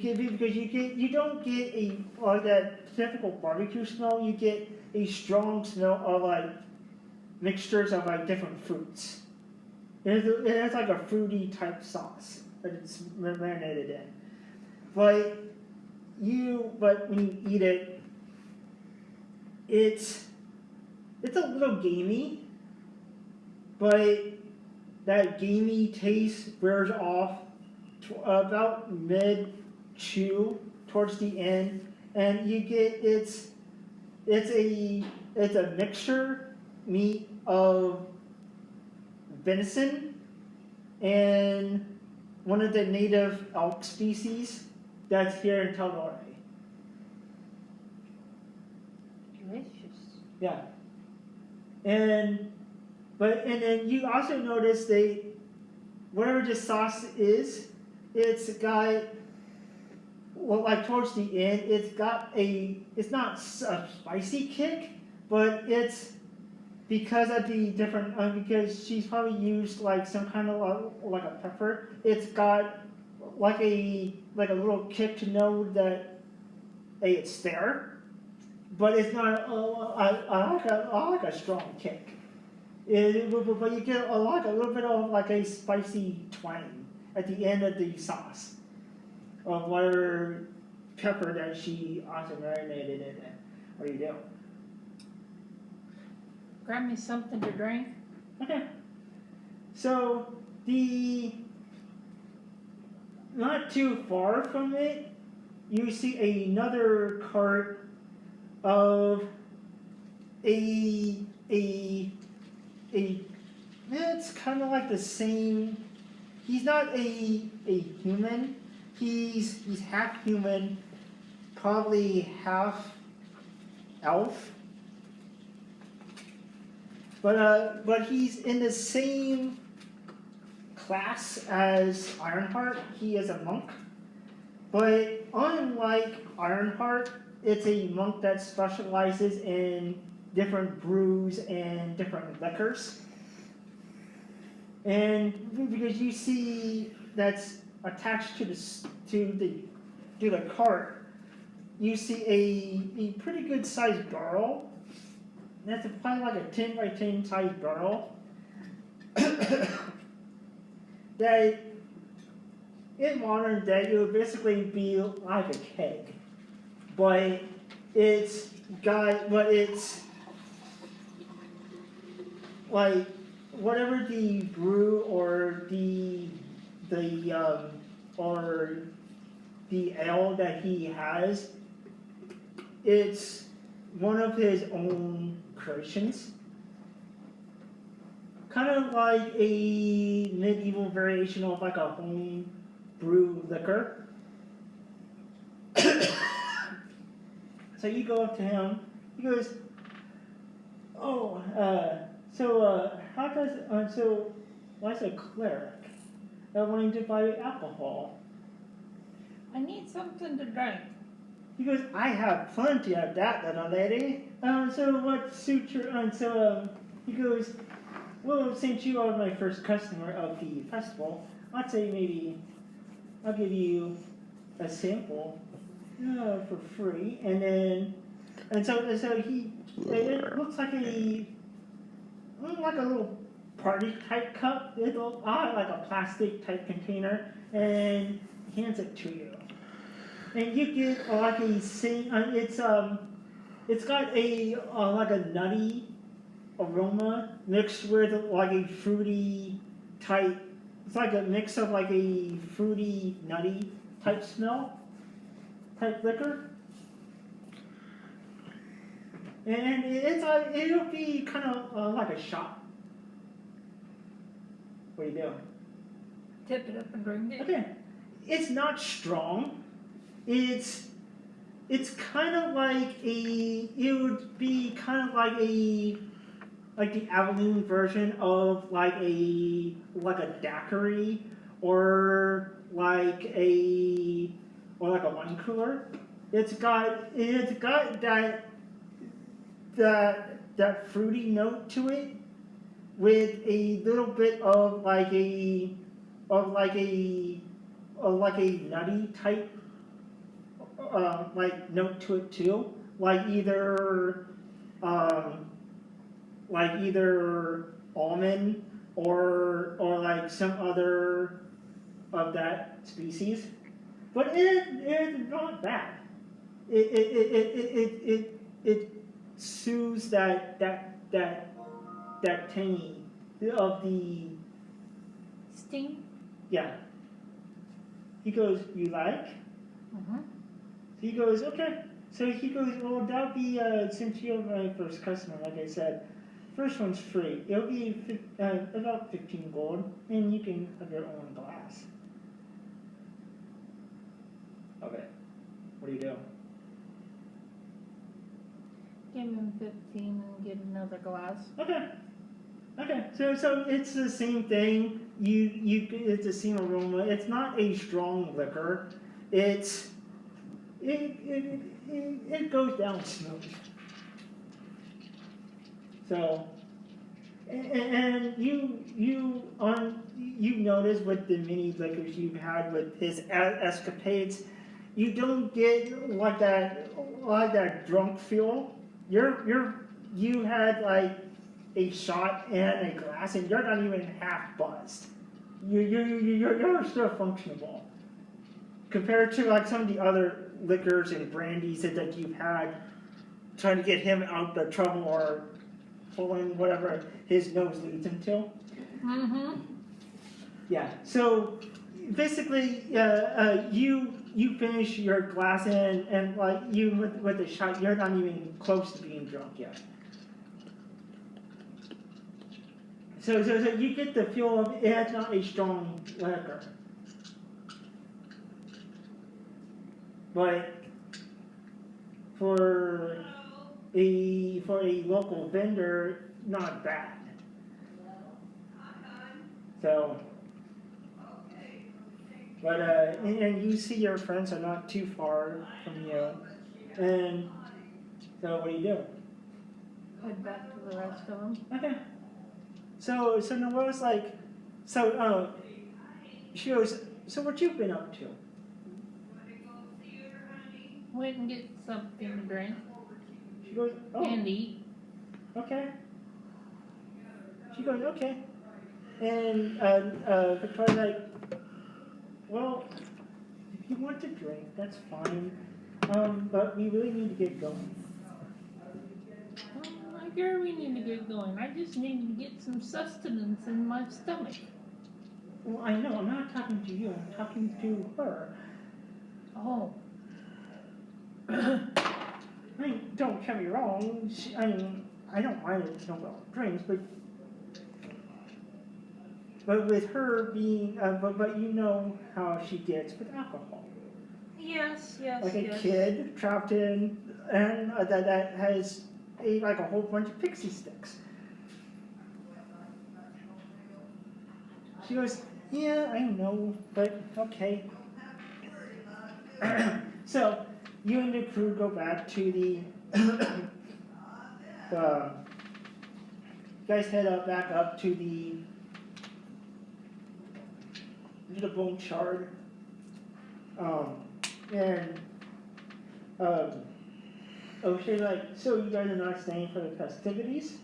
don't get that typical barbecue smell. You get a strong smell of like mixtures of like different fruits. It's like a fruity type sauce that it's marinated in. But when you eat it, it's a little gamey, but that gamey taste wears off about mid-chew towards the end, and you get it's a mixture meat of venison and one of the native elk species that's here in Taudore. Delicious. Yeah. And then you also notice whatever the sauce is, it's got, well, like towards the end, it's not a spicy kick, but it's because of the different, because she's probably used like some kind of like a pepper. It's got like a little kick to know that it's there, but it's not like a strong kick. But you get a little bit of like a spicy twang at the end of the sauce of whatever pepper that she also marinated in it. What do you do? Grab me something to drink. Okay. So not too far from it, you see another cart of a it's kind of like the same. He's not a human. He's half human, probably half elf. But he's in the same class as Ironheart. He is a monk. But unlike Ironheart, it's a monk that specializes in different brews and different liquors. And because you see that's attached to the cart, you see a pretty good sized barrel. That's probably like a 10 by 10 sized barrel. That in modern day it would basically be like a keg, but it's like whatever the brew or the ale that he has, it's one of his own creations. Kind of like a medieval variation of like a home brew liquor. So you go up to him, he goes, oh, why's a cleric wanting to buy alcohol? I need something to drink. He goes, I have plenty of that, little lady. So what suits your, he goes, well, since you are my first customer of the festival, I'd say maybe I'll give you a sample for free. So he, it looks like a little party type cup, like a plastic type container, and hands it to you. And you get like it's got a like a nutty aroma mixed with like a fruity type. It's like a mix of like a fruity nutty type smell, type liquor. And it'll be kind of like a shot. What do you do? Tip it up and drink it. Okay, it's not strong. It's kind of like it would be kind of like the Avalon version of like a daiquiri or like a wine cooler. It's got that fruity note to it with a little bit of like a nutty type like note to it too, like either almond or like some other of that species, but it's not bad. It soothes that tangy of the Steam? yeah. He goes, you like? Mm-hmm. He goes, okay. So he goes, well, that'll be, since you're my first customer, like I said, first one's free. It'll be about 15 gold, and you can have your own glass. Okay. What do you do? Give him 15 and get another glass. Okay. Okay. So it's the same thing. It's the same aroma. It's not a strong liquor. It goes down smooth. So, and you notice with the mini liquors you've had with his escapades, you don't get like that drunk feel. You had like a shot and a glass, and you're not even half buzzed. You're still functionable compared to like some of the other liquors and brandies that you've had, trying to get him out of trouble or pulling whatever his nose leads him to. Mm-hmm. Yeah. So basically, you finish your glass and like you with the shot, you're not even close to being drunk yet. So you get the feel of it's not a strong liquor, but for a local vendor, not bad. So, but and you see your friends are not too far from you, and so what do you do? Head back to the rest of them. Okay. So Noelle's like, she goes, so what you been up to? Went and get something to drink She goes, oh, and eat. okay. She goes, okay. And Victoria's like, well, if you want to drink, that's fine. But we really need to get going. I hear we need to get going. I just need to get some sustenance in my stomach. Well, I know, I'm not talking to you, I'm talking to her. Oh. I mean, don't get me wrong, I don't mind if Nobel drinks, but with her being, but you know how she gets with alcohol. Yes, Like a yes. kid trapped in, and that has like a whole bunch of pixie sticks. She goes, yeah, I know, but okay. So, you and the crew go back to the, you guys head back up to the bone shard, and, O'Shea's like, so you guys are not staying for the festivities?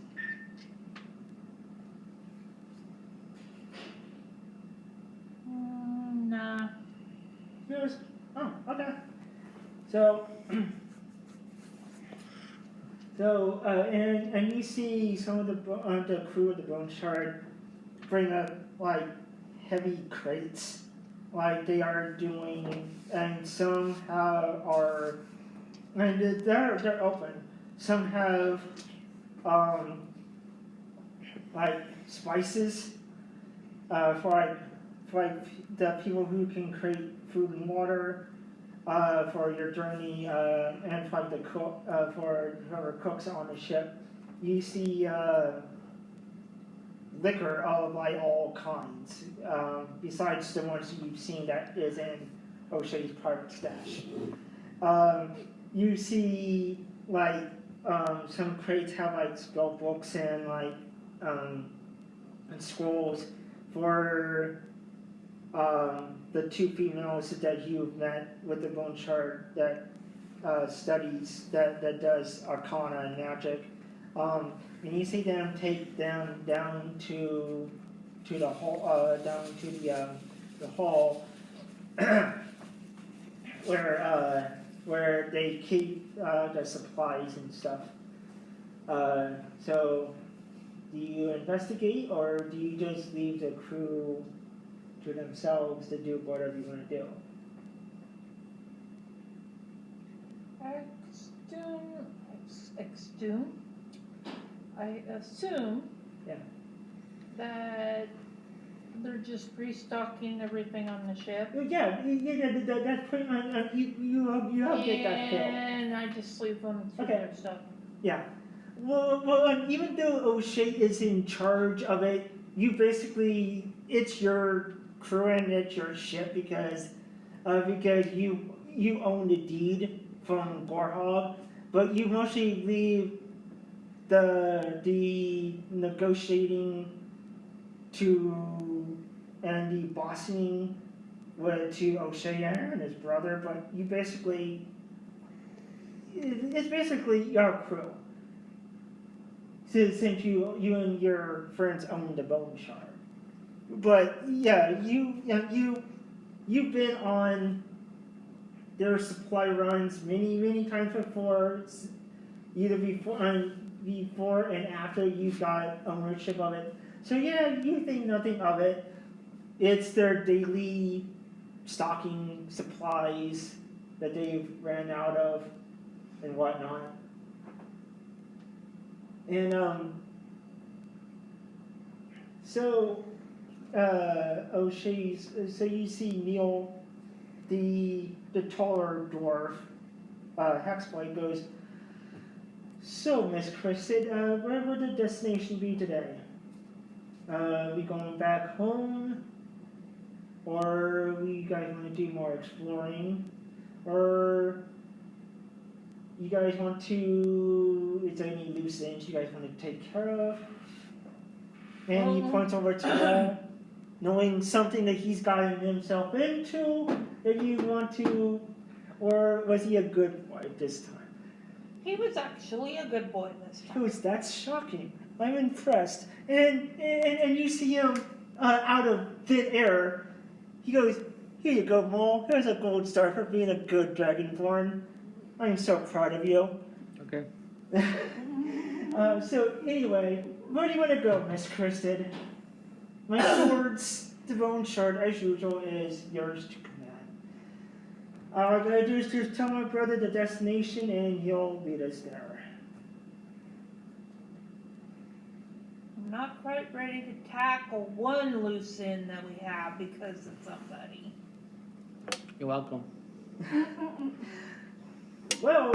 Nah. He goes, oh, okay. So, and you see some of the crew of the Bone Shard bring up like heavy crates, like they are doing, and some are, and they're open. Some have like spices for the people who can create food and water. For your journey, and for the cook, for whoever cooks on the ship, you see liquor of like all kinds. Besides the ones you've seen that is in O'Shea's private stash, you see like some crates have like spell books and like and scrolls for. The two females that you've met with the Bone Shard that studies that does Arcana and magic, and you see them take them down to the hall, down to the hall where they keep the supplies and stuff. So, do you investigate or do you just leave the crew to themselves to do whatever you want to do? I assume Yeah. that they're just restocking everything on the ship. Yeah, that's pretty much, you have get that feel. And I just leave them to Okay. their stuff. Yeah. Well, even though O'Shea is in charge of it, you basically, it's your crew and it's your ship because you own the deed from Gorhog, but you mostly leave the negotiating and the bossing to O'Shea and his brother, but you basically, it's basically your crew. Since you and your friends own the Bone Shard. But yeah, you've been on their supply runs many times before. Either before before and after you got ownership of it. So yeah, you think nothing of it. It's their daily stocking supplies that they've ran out of and whatnot. And so O'Shea's. So you see Neil, the taller dwarf, Hexblade goes. So, Miss Kristen, where would the destination be today? We going back home, or we guys want to do more exploring, or you guys want to? Is there any loose ends you guys want to take care of? And he points over to Wall, knowing something that he's gotten himself into that you want to, or was he a good boy this time? He was actually a good boy this time. That's shocking. I'm impressed. And you see him out of thin air. He goes, "Here you go, Mole. Here's a gold star for being a good dragonborn. I'm so proud of you." Okay. So anyway, where do you want to go, Miss Kristen? My swords, the bone shard, as usual, is yours to command. All I gotta do is just tell my brother the destination, and he'll lead us there. I'm not quite ready to tackle one loose end that we have because of somebody. You're welcome. Well,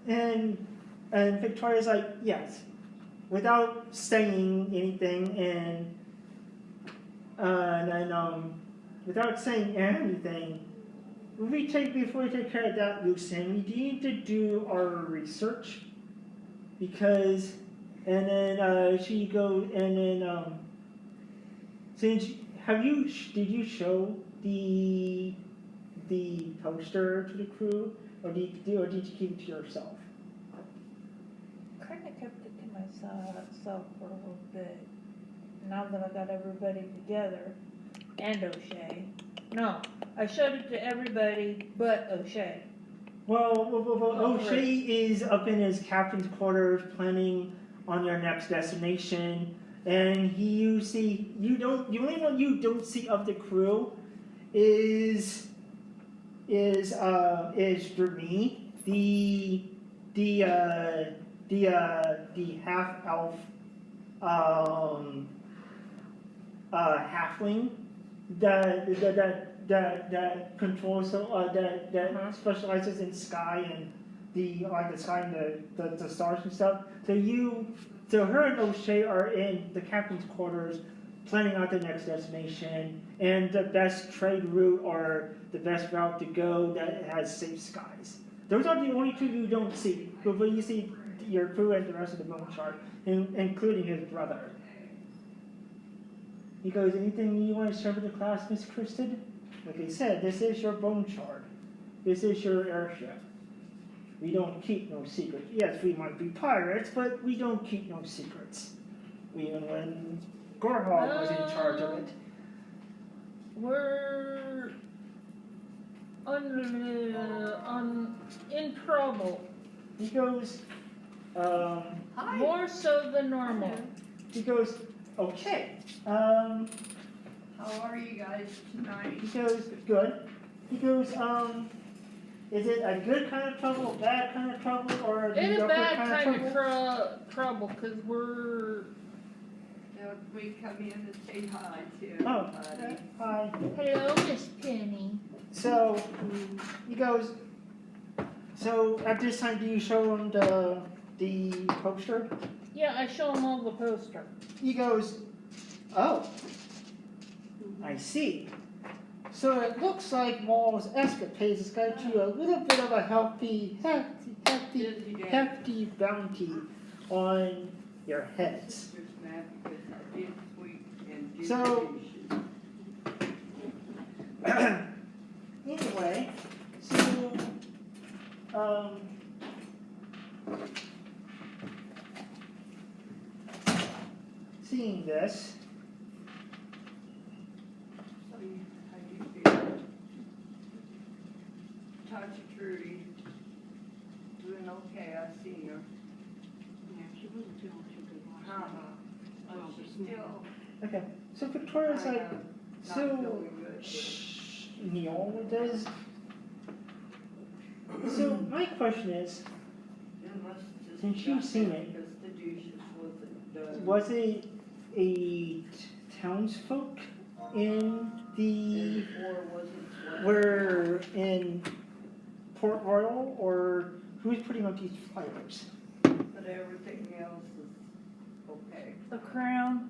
and Victoria's like, yes, without saying anything, and without saying anything, before we take care of that loose end, we need to do our research, because, and then she goes, and then since did you show the poster to the crew, or did you keep it to yourself? Kind of kept it to myself for a little bit. Now that I got everybody together, and O'Shea. No, I showed it to everybody but O'Shea. Well, O'Shea is up in his captain's quarters planning on your next destination, and the only one you don't see of the crew is Jeremy, the half elf halfling that controls that specializes in sky and the sky and the stars and stuff. So her and O'Shea are in the captain's quarters planning out the next destination and the best trade route or the best route to go that has safe skies. Those are the only two you don't see. But you see your crew and the rest of the bone chart, including his brother. He goes, anything you want to share with the class, Miss Kristen? Like I said, this is your bone chart. This is your airship. We don't keep no secrets. Yes, we might be pirates, but we don't keep no secrets. Even when Gorhog was in charge of it. We're in trouble. He goes, Hi. More so than normal. he goes, okay. How are you guys tonight? He goes, good. He goes, is it a good kind of trouble, bad kind of trouble, or a In a mediocre bad kind of trouble? trouble, because we're... We come in to say hi to Oh, everybody. hi. Hello, Miss Penny. So, he goes, so at this time, do you show him the poster? Yeah, I show him all the poster. He goes, oh, I see. So it looks like Maul's escapades has got you a little bit of a hefty bounty on your heads. Just mad because I did sweet and did So- dishes. Anyway, so, seeing this, How do you feel? Talk to Trudy. Doing okay, I seen her. still, Okay, so Victoria's I like, am not so, feeling good. shh, Neil does. So my question is, It must just since you've got seen there it, because the douches wasn't done. was it a townsfolk in the, And before wasn't what. were in Port Royal, or who's putting up these flyers? But everything else is okay. The Crown,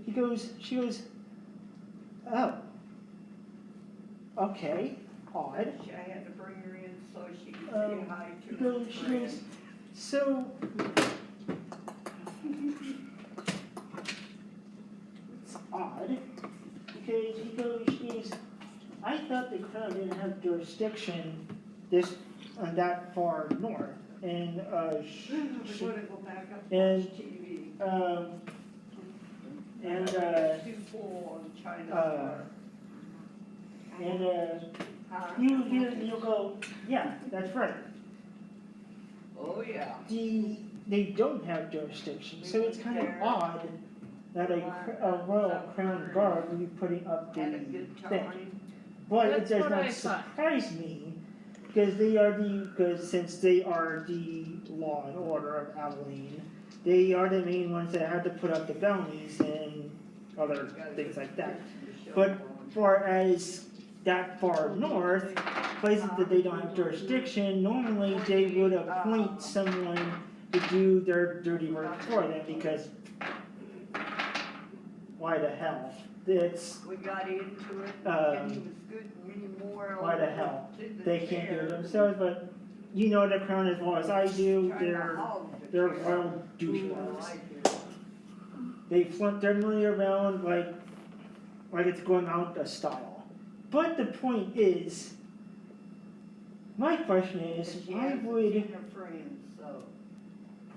She goes, oh, okay, odd. I had to bring her in so she could Um, say hi She to her goes, so, it's odd, because she goes, I thought the Crown didn't have jurisdiction on that far north, and, We're gonna go back up and, and watch TV. And, Too full on China. and, Huh? you'll go, yeah, that's right. Oh, yeah. They don't have jurisdiction, so it's kind of odd that a royal crown guard would be putting up the Had a good thing. time. But it That's does what not I thought. surprise me, because since they are the law and order of Abilene, they are the main ones that have to put up the bounties and other things like that. But far as that far north, places that they don't have jurisdiction, normally they would appoint someone to do their dirty work for them, because why the hell? We got into it, and he was good anymore. Why the hell? To the They can't do it chair. themselves, but you know the Crown as well as I do, Trying to they're hog the they're chair. royal I douchebags. like it. They flaunt their money around like it's going out of style. But the point is, my question is, And she why hasn't would seen her friends, so.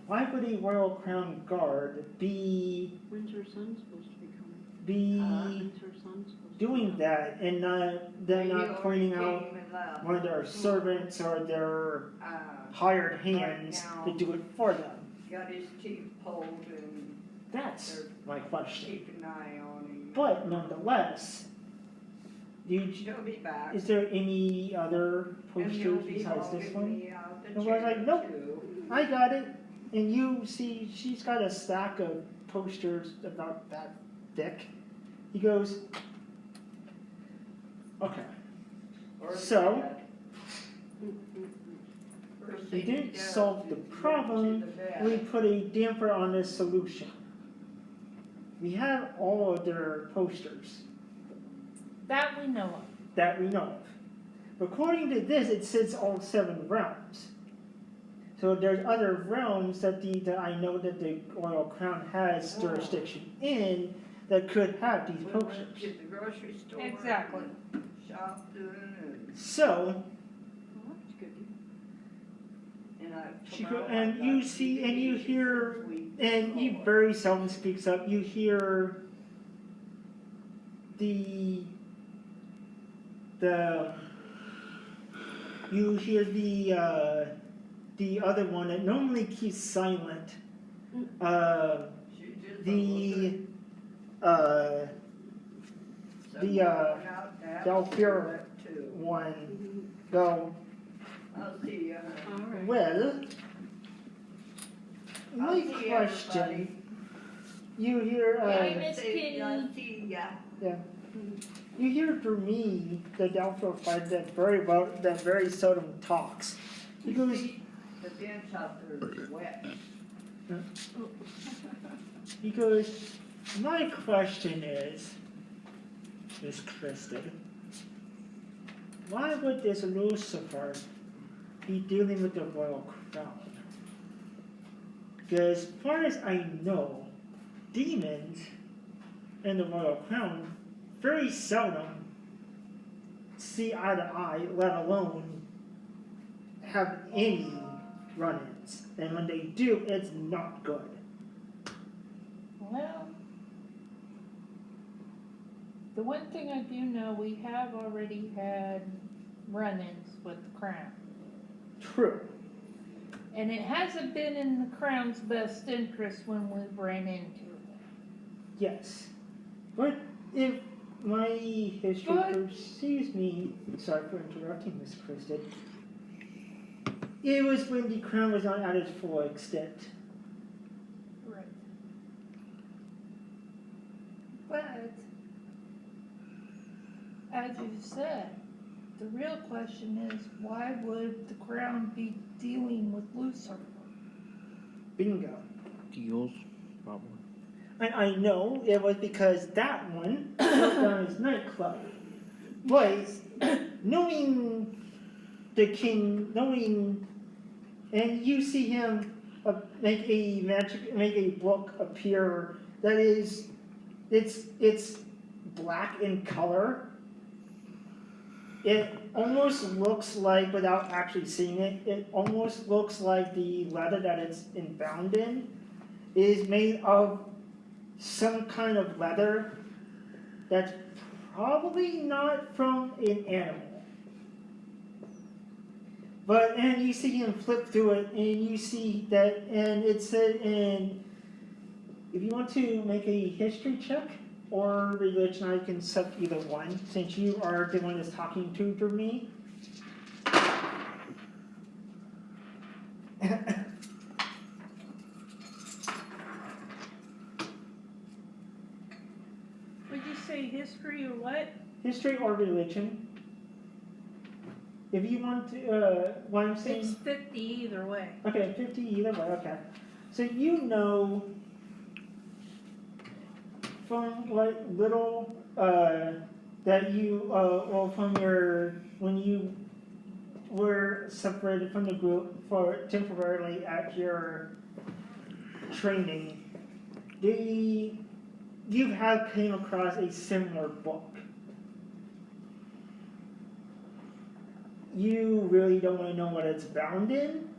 a Royal Crown Guard be When's her son supposed to be coming? When's her son supposed to be doing coming? that and He not already pointing out came and left. one of their servants or their hired hands now. to do it for them? Got his teeth pulled and That's my question. keep an eye on him. But nonetheless, He'll be back. is there any other And he'll posters be besides this hogging one? me out the And we're chair like, nope. too. I got it. And you see, she's got a stack of posters about that thick. He goes, okay. Or So, that. First we thing he didn't does solve the is run problem. to the bed. We put a damper on this solution. We have all of their posters that we know of. that we know of. According to this, it says all 7 realms. So there's other realms that I know that the Royal Crown has jurisdiction in that could have these We went posters. to the grocery store. Exactly. And shopped and, So, Well, that's good. and I. She tomorrow go- and I you got see- and you DVDs hear- this week and he before. very seldom speaks up. You hear the other one that normally keeps silent. She just The Someone the, went out to have Delphira cigarette too. one go, I'll see ya. All right. well, I'll my see question, you hear, Yeah, Miss Say, Kitty. I'll see ya. you hear through me the Delphira fighter that very seldom talks. He You goes, see, the bench out there is wet. He goes, my question is, Miss Kristen, why would this Lucifer be dealing with the Royal Crown? Because as far as I know, demons and the Royal Crown very seldom see eye to eye, let alone have any run-ins. And when they do, it's not good. Well, the one thing I do know, we have already had run-ins with the Crown. True. And it hasn't been in the Crown's best interest when we've ran into it. Yes. But if my history But- pursues me, sorry for interrupting, Miss Kristen, it was when the crown was not at its full extent. Right. But, as you said, the real question is, why would the crown be dealing with Lucifer? Bingo. Deals, probably. And I know it was because that one shut down his nightclub. But knowing the king, and you see him make a book appear that is, it's black in color. It almost looks like, without actually seeing it, it almost looks like the leather that it's bound in is made of some kind of leather that's probably not from an animal. But, and you see him flip through it, and you see that, and it said, and if you want to make a history check or religion, I can accept either one, since you are the one that's talking to me. Would you say history or what? History or religion. If you want to, what I'm saying. It's 50 either way. Okay, 50 either way, okay. So you know from like little, that you, well from when you were separated from the group for temporarily at your training, you have came across a similar book. You really don't want to know what it's bound in,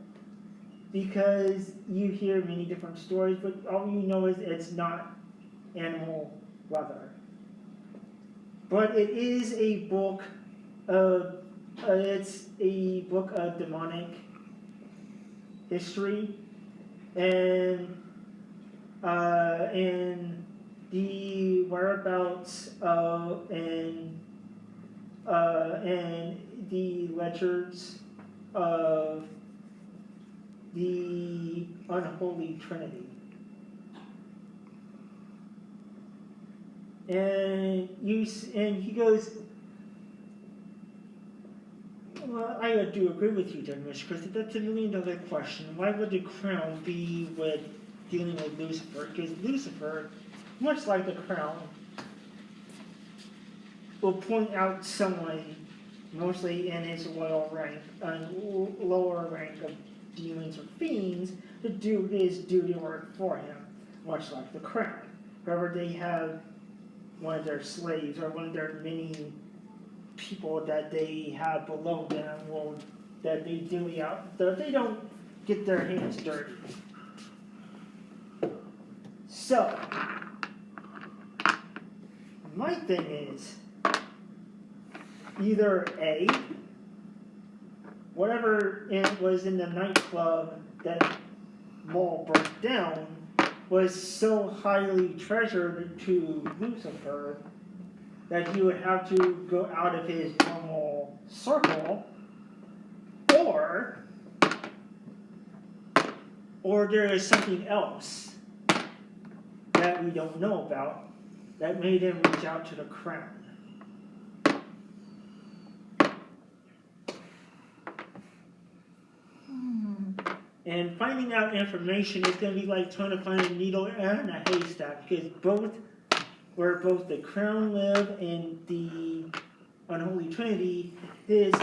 because you hear many different stories, but all you know is it's not animal leather. But it is a book of, it's a book of demonic history, and the whereabouts of, and the ledgers of the unholy Trinity. And he goes, well, I do agree with you there, Miss Christie. That's $1 million question. Why would the crown be with dealing with Lucifer? Because Lucifer, much like the crown, will point out someone, mostly in his lower rank of demons or fiends, to do his duty work for him, much like the crown. Wherever they have one of their slaves or one of their many people that they have below them, that they duty out, that they don't get their hands dirty. So, my thing is, either A, whatever it was in the nightclub that mall broke down was so highly treasured to Lucifer that he would have to go out of his normal circle, or there is something else that we don't know about that made him reach out to the crown. And finding out information is going to be like trying to find a needle in a haystack, because where both the crown live and the unholy Trinity is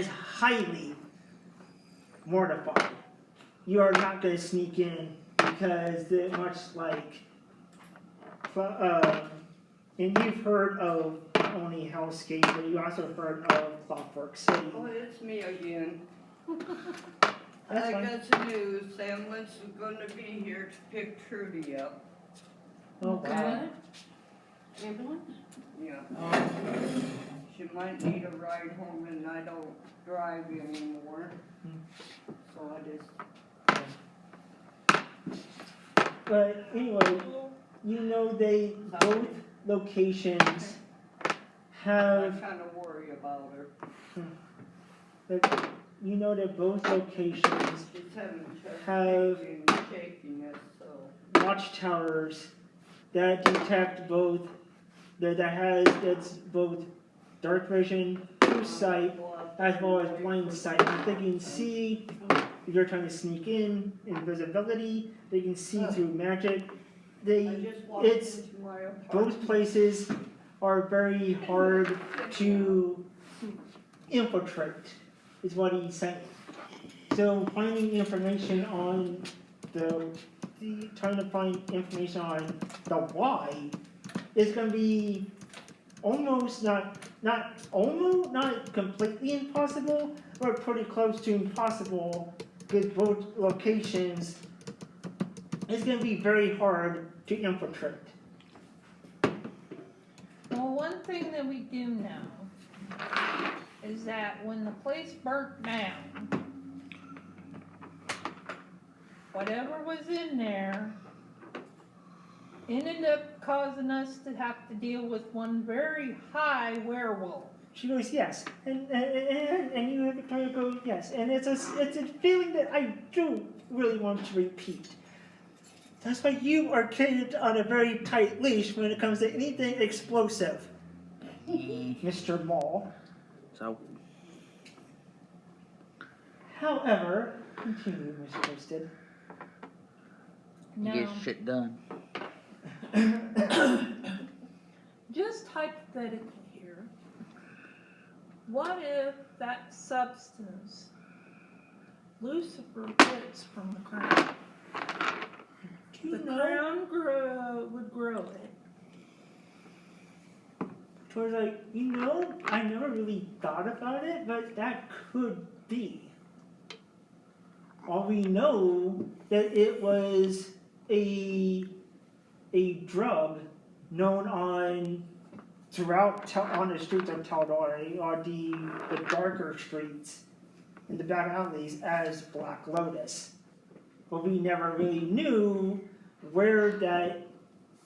highly mortified. You are not going to sneak in, because much like, and you've heard of only Hellscape, but you also heard of Clockwork City. Oh, it's me again. That's I fine. got some news. Ambulance is gonna be here to pick Trudy up. Oh, wow. Ambulance? Yeah. She might need a ride home, and I don't drive anymore. So I just, But anyway, you know they both locations I have kinda worry about her. that you know that both locations She's having chest Have- pain and shakiness, so. watchtowers that detect both that's both dark vision, true sight, as well as blind sight. They can see if you're trying to sneak in, invisibility. They can see through magic. I just walked It's into my apartment. both places are very hard to infiltrate, is what he's saying. So finding information on trying to find information on the why is going to be almost not completely impossible, but pretty close to impossible, because both locations is going to be very hard to infiltrate. Well, one thing that we do know is that when the place burnt down, whatever was in there ended up causing us to have to deal with one very high werewolf. She goes, yes, and you have Victoria go, yes, and it's a feeling that I do really want to repeat. That's why you are kept on a very tight leash when it comes to anything explosive, Mr. Mall. So, However, continue, Mr. Twisted. you get shit done. Just hypothetically here, what if that substance Lucifer gets from the crown? The crown would grow it. Towards like, I never really thought about it, but that could be. All we know that it was a drug known on the streets of Taldari, or the darker streets in the back alleys, as Black Lotus. But we never really knew where that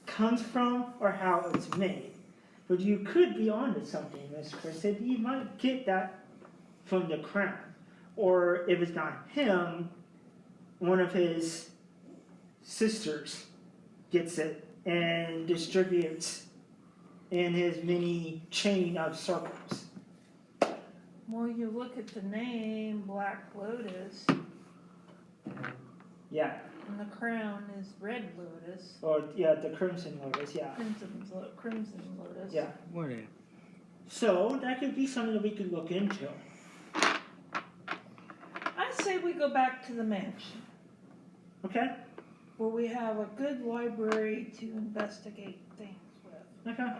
comes from or how it's made. But you could be onto something, Miss Chris. You might get that from the crown. Or if it's not him, one of his sisters gets it and distributes in his mini chain of circles. Well, you look at the name Black Lotus, Yeah. and the crown is Red Lotus. Or, yeah, the Crimson Lotus, yeah. Crimson Lotus. Yeah. Whatever. So, that could be something that we could look into. I say we go back to the mansion, Okay? where we have a good library to investigate things with. Okay.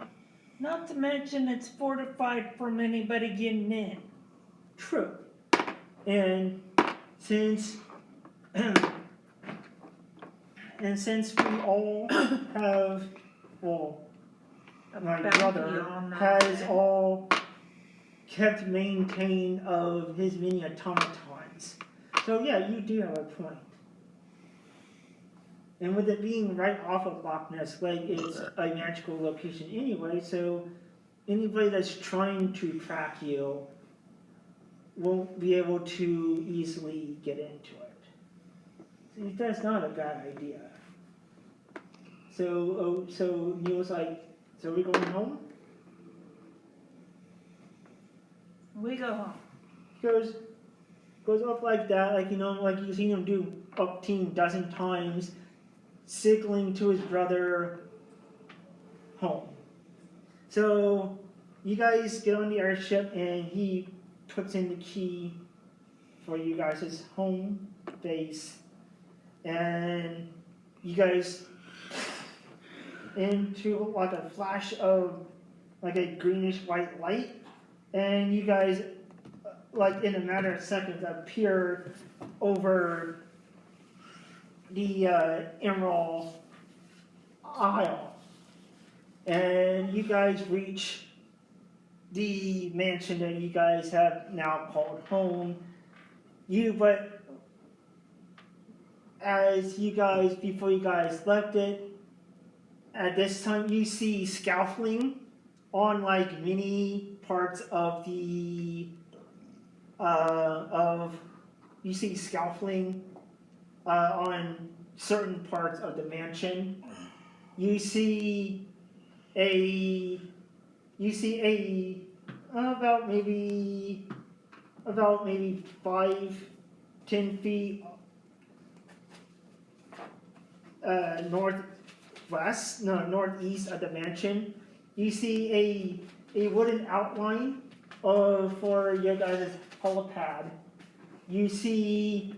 Not to mention it's fortified from anybody getting in. True. And since we all have, well, my bounty brother on has all kept maintain of his mini automatons. So yeah, you do have a point. And with it being right off of Loch Ness Lake, it's a magical location anyway, so anybody that's trying to track you won't be able to easily get into it. See, that's not a bad idea. So Neil's like, so are we going home? We go home. He goes up like that, like you've seen him do up team a dozen times, signaling to his brother home. So you guys get on the airship and he puts in the key for you guys' home base, and you guys into like a flash of like a greenish white light, and you guys like in a matter of seconds appear over the Emerald Isle, and you guys reach the mansion that you guys have now called home. But as you guys, before you guys left it, at this time you see scaffolding on like many parts of the you see scaffolding on certain parts of the mansion. You see a about maybe 5-10 feet northeast of the mansion. You see a wooden outline for your guys' helipad. You see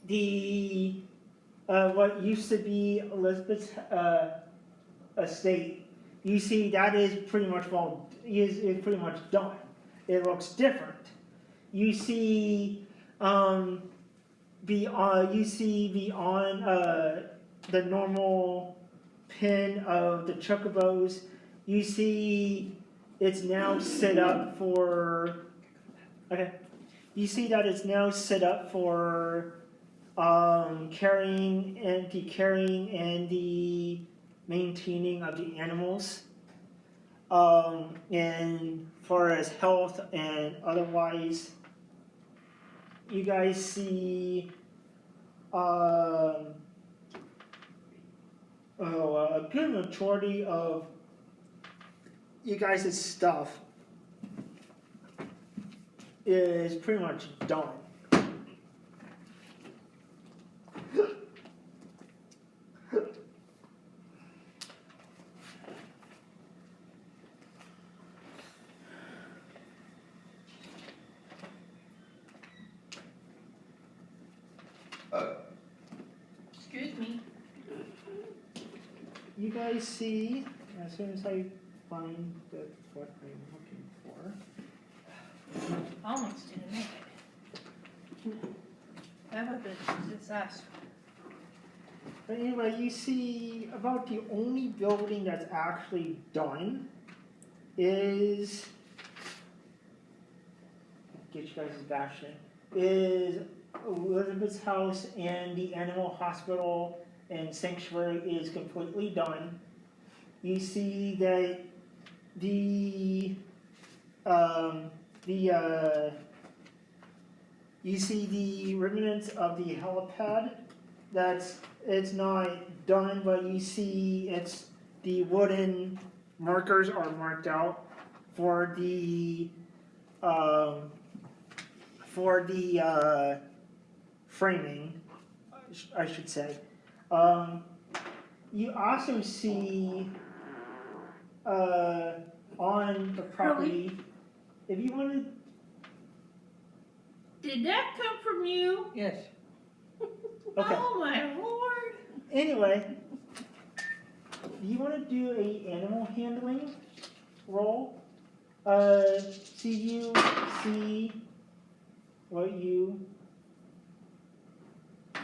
the what used to be Elizabeth's estate. You see that is pretty much pretty much done. It looks different. You see beyond the normal pen of the chocobos. You see it's now set up for You see that it's now set up for carrying and the maintaining of the animals, and far as health and otherwise. You guys see a good majority of you guys' stuff is pretty much done. Excuse me. You guys see, as soon as I find what I'm looking for. Almost didn't make it. That would have been a disaster. But anyway, you see about the only building that's actually done is, get you guys' bastion, is Elizabeth's house, and the animal hospital and sanctuary is completely done. You see that you see the remnants of the helipad. It's not done, but you see it's the wooden markers are marked out for the framing, I should say. You also see on the property, if you wanted. Did that come from you? Yes. Okay. Oh my lord! Anyway, you want to do a animal handling roll? So you see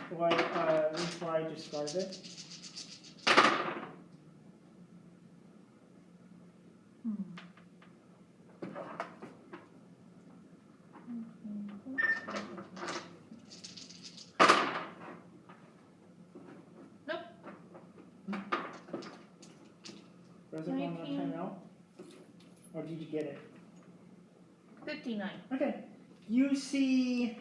before I describe it. Was it on that 19. timeout? Or did you get it? 59. Okay. You see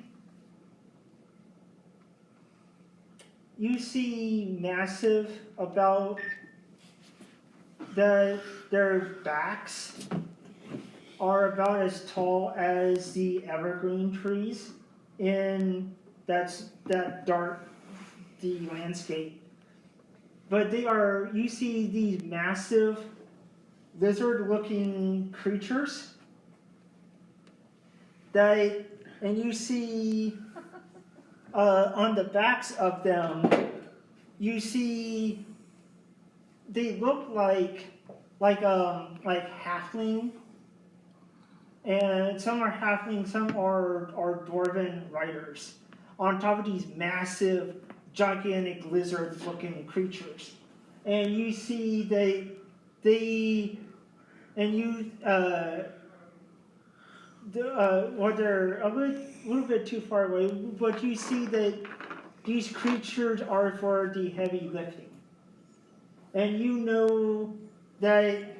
massive about their backs are about as tall as the evergreen trees in that the landscape. But you see these massive lizard-looking creatures and you see on the backs of them, you see they look like halfling, and some are halfling, some are dwarven riders on top of these massive, gigantic lizard-looking creatures, and you see they're a little bit too far away, but you see that these creatures are for the heavy lifting. And you know that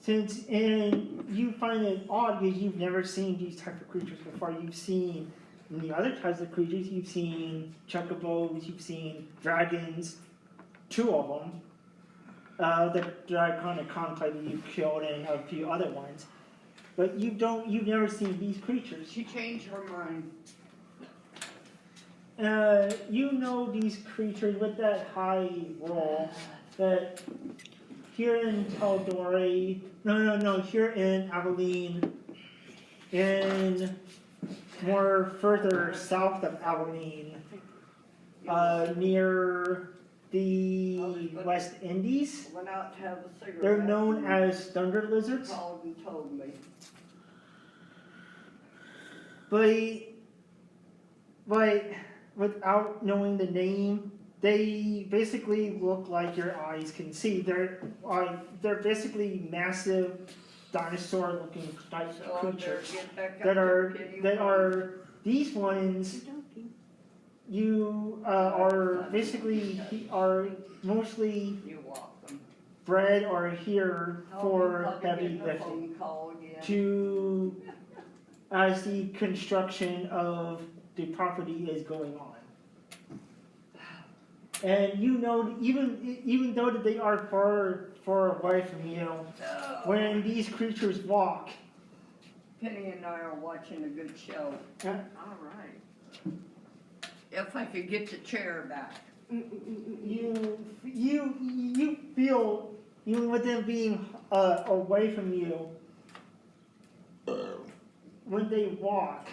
and you find it odd because you've never seen these type of creatures before. You've seen the other types of creatures. You've seen chocobos, you've seen dragons, 2 of them. The dragon conclave that you killed and a few other ones. But you've never seen these creatures. She changed her mind. You know these creatures with that high roll that here in Taldori, no, here in Abilene, in more further south of Abilene, near the West Indies, Went out to have a cigarette. they're known as thunder lizards. Called and told me. But without knowing the name, they basically look like your eyes can see. They're basically massive dinosaur-looking type So creatures get back up that to are Kitty that Moore. are these ones. You are basically are mostly You walk them. bred or here for I'll be heavy getting a lifting. phone call again. To as the construction of the property is going on. And you know, even though that they are far away from you, when these creatures walk, Penny and I are watching a good show. uh, All right. If I could get the chair back. you feel, even with them being away from you, when they walk,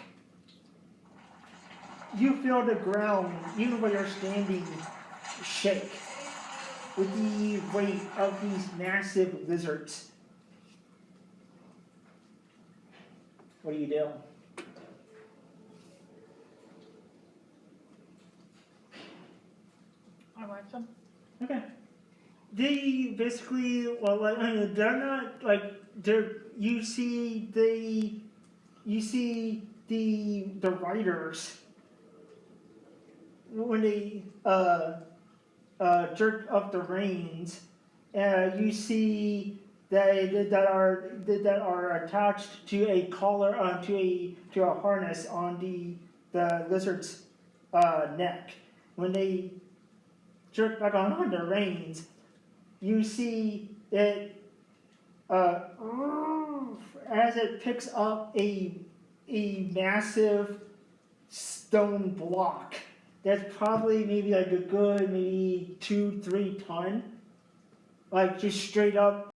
you feel the ground, even where you're standing, shake with the weight of these massive lizards. What do you do? I watch them. Okay. They basically, well, like, I mean, they're not like you see the writers when they jerk up the reins. You see that are attached to a collar to a harness on the lizard's neck. When they jerk back on the reins, you see it as it picks up a massive stone block that's probably maybe like a good maybe 2-3 ton, like just straight up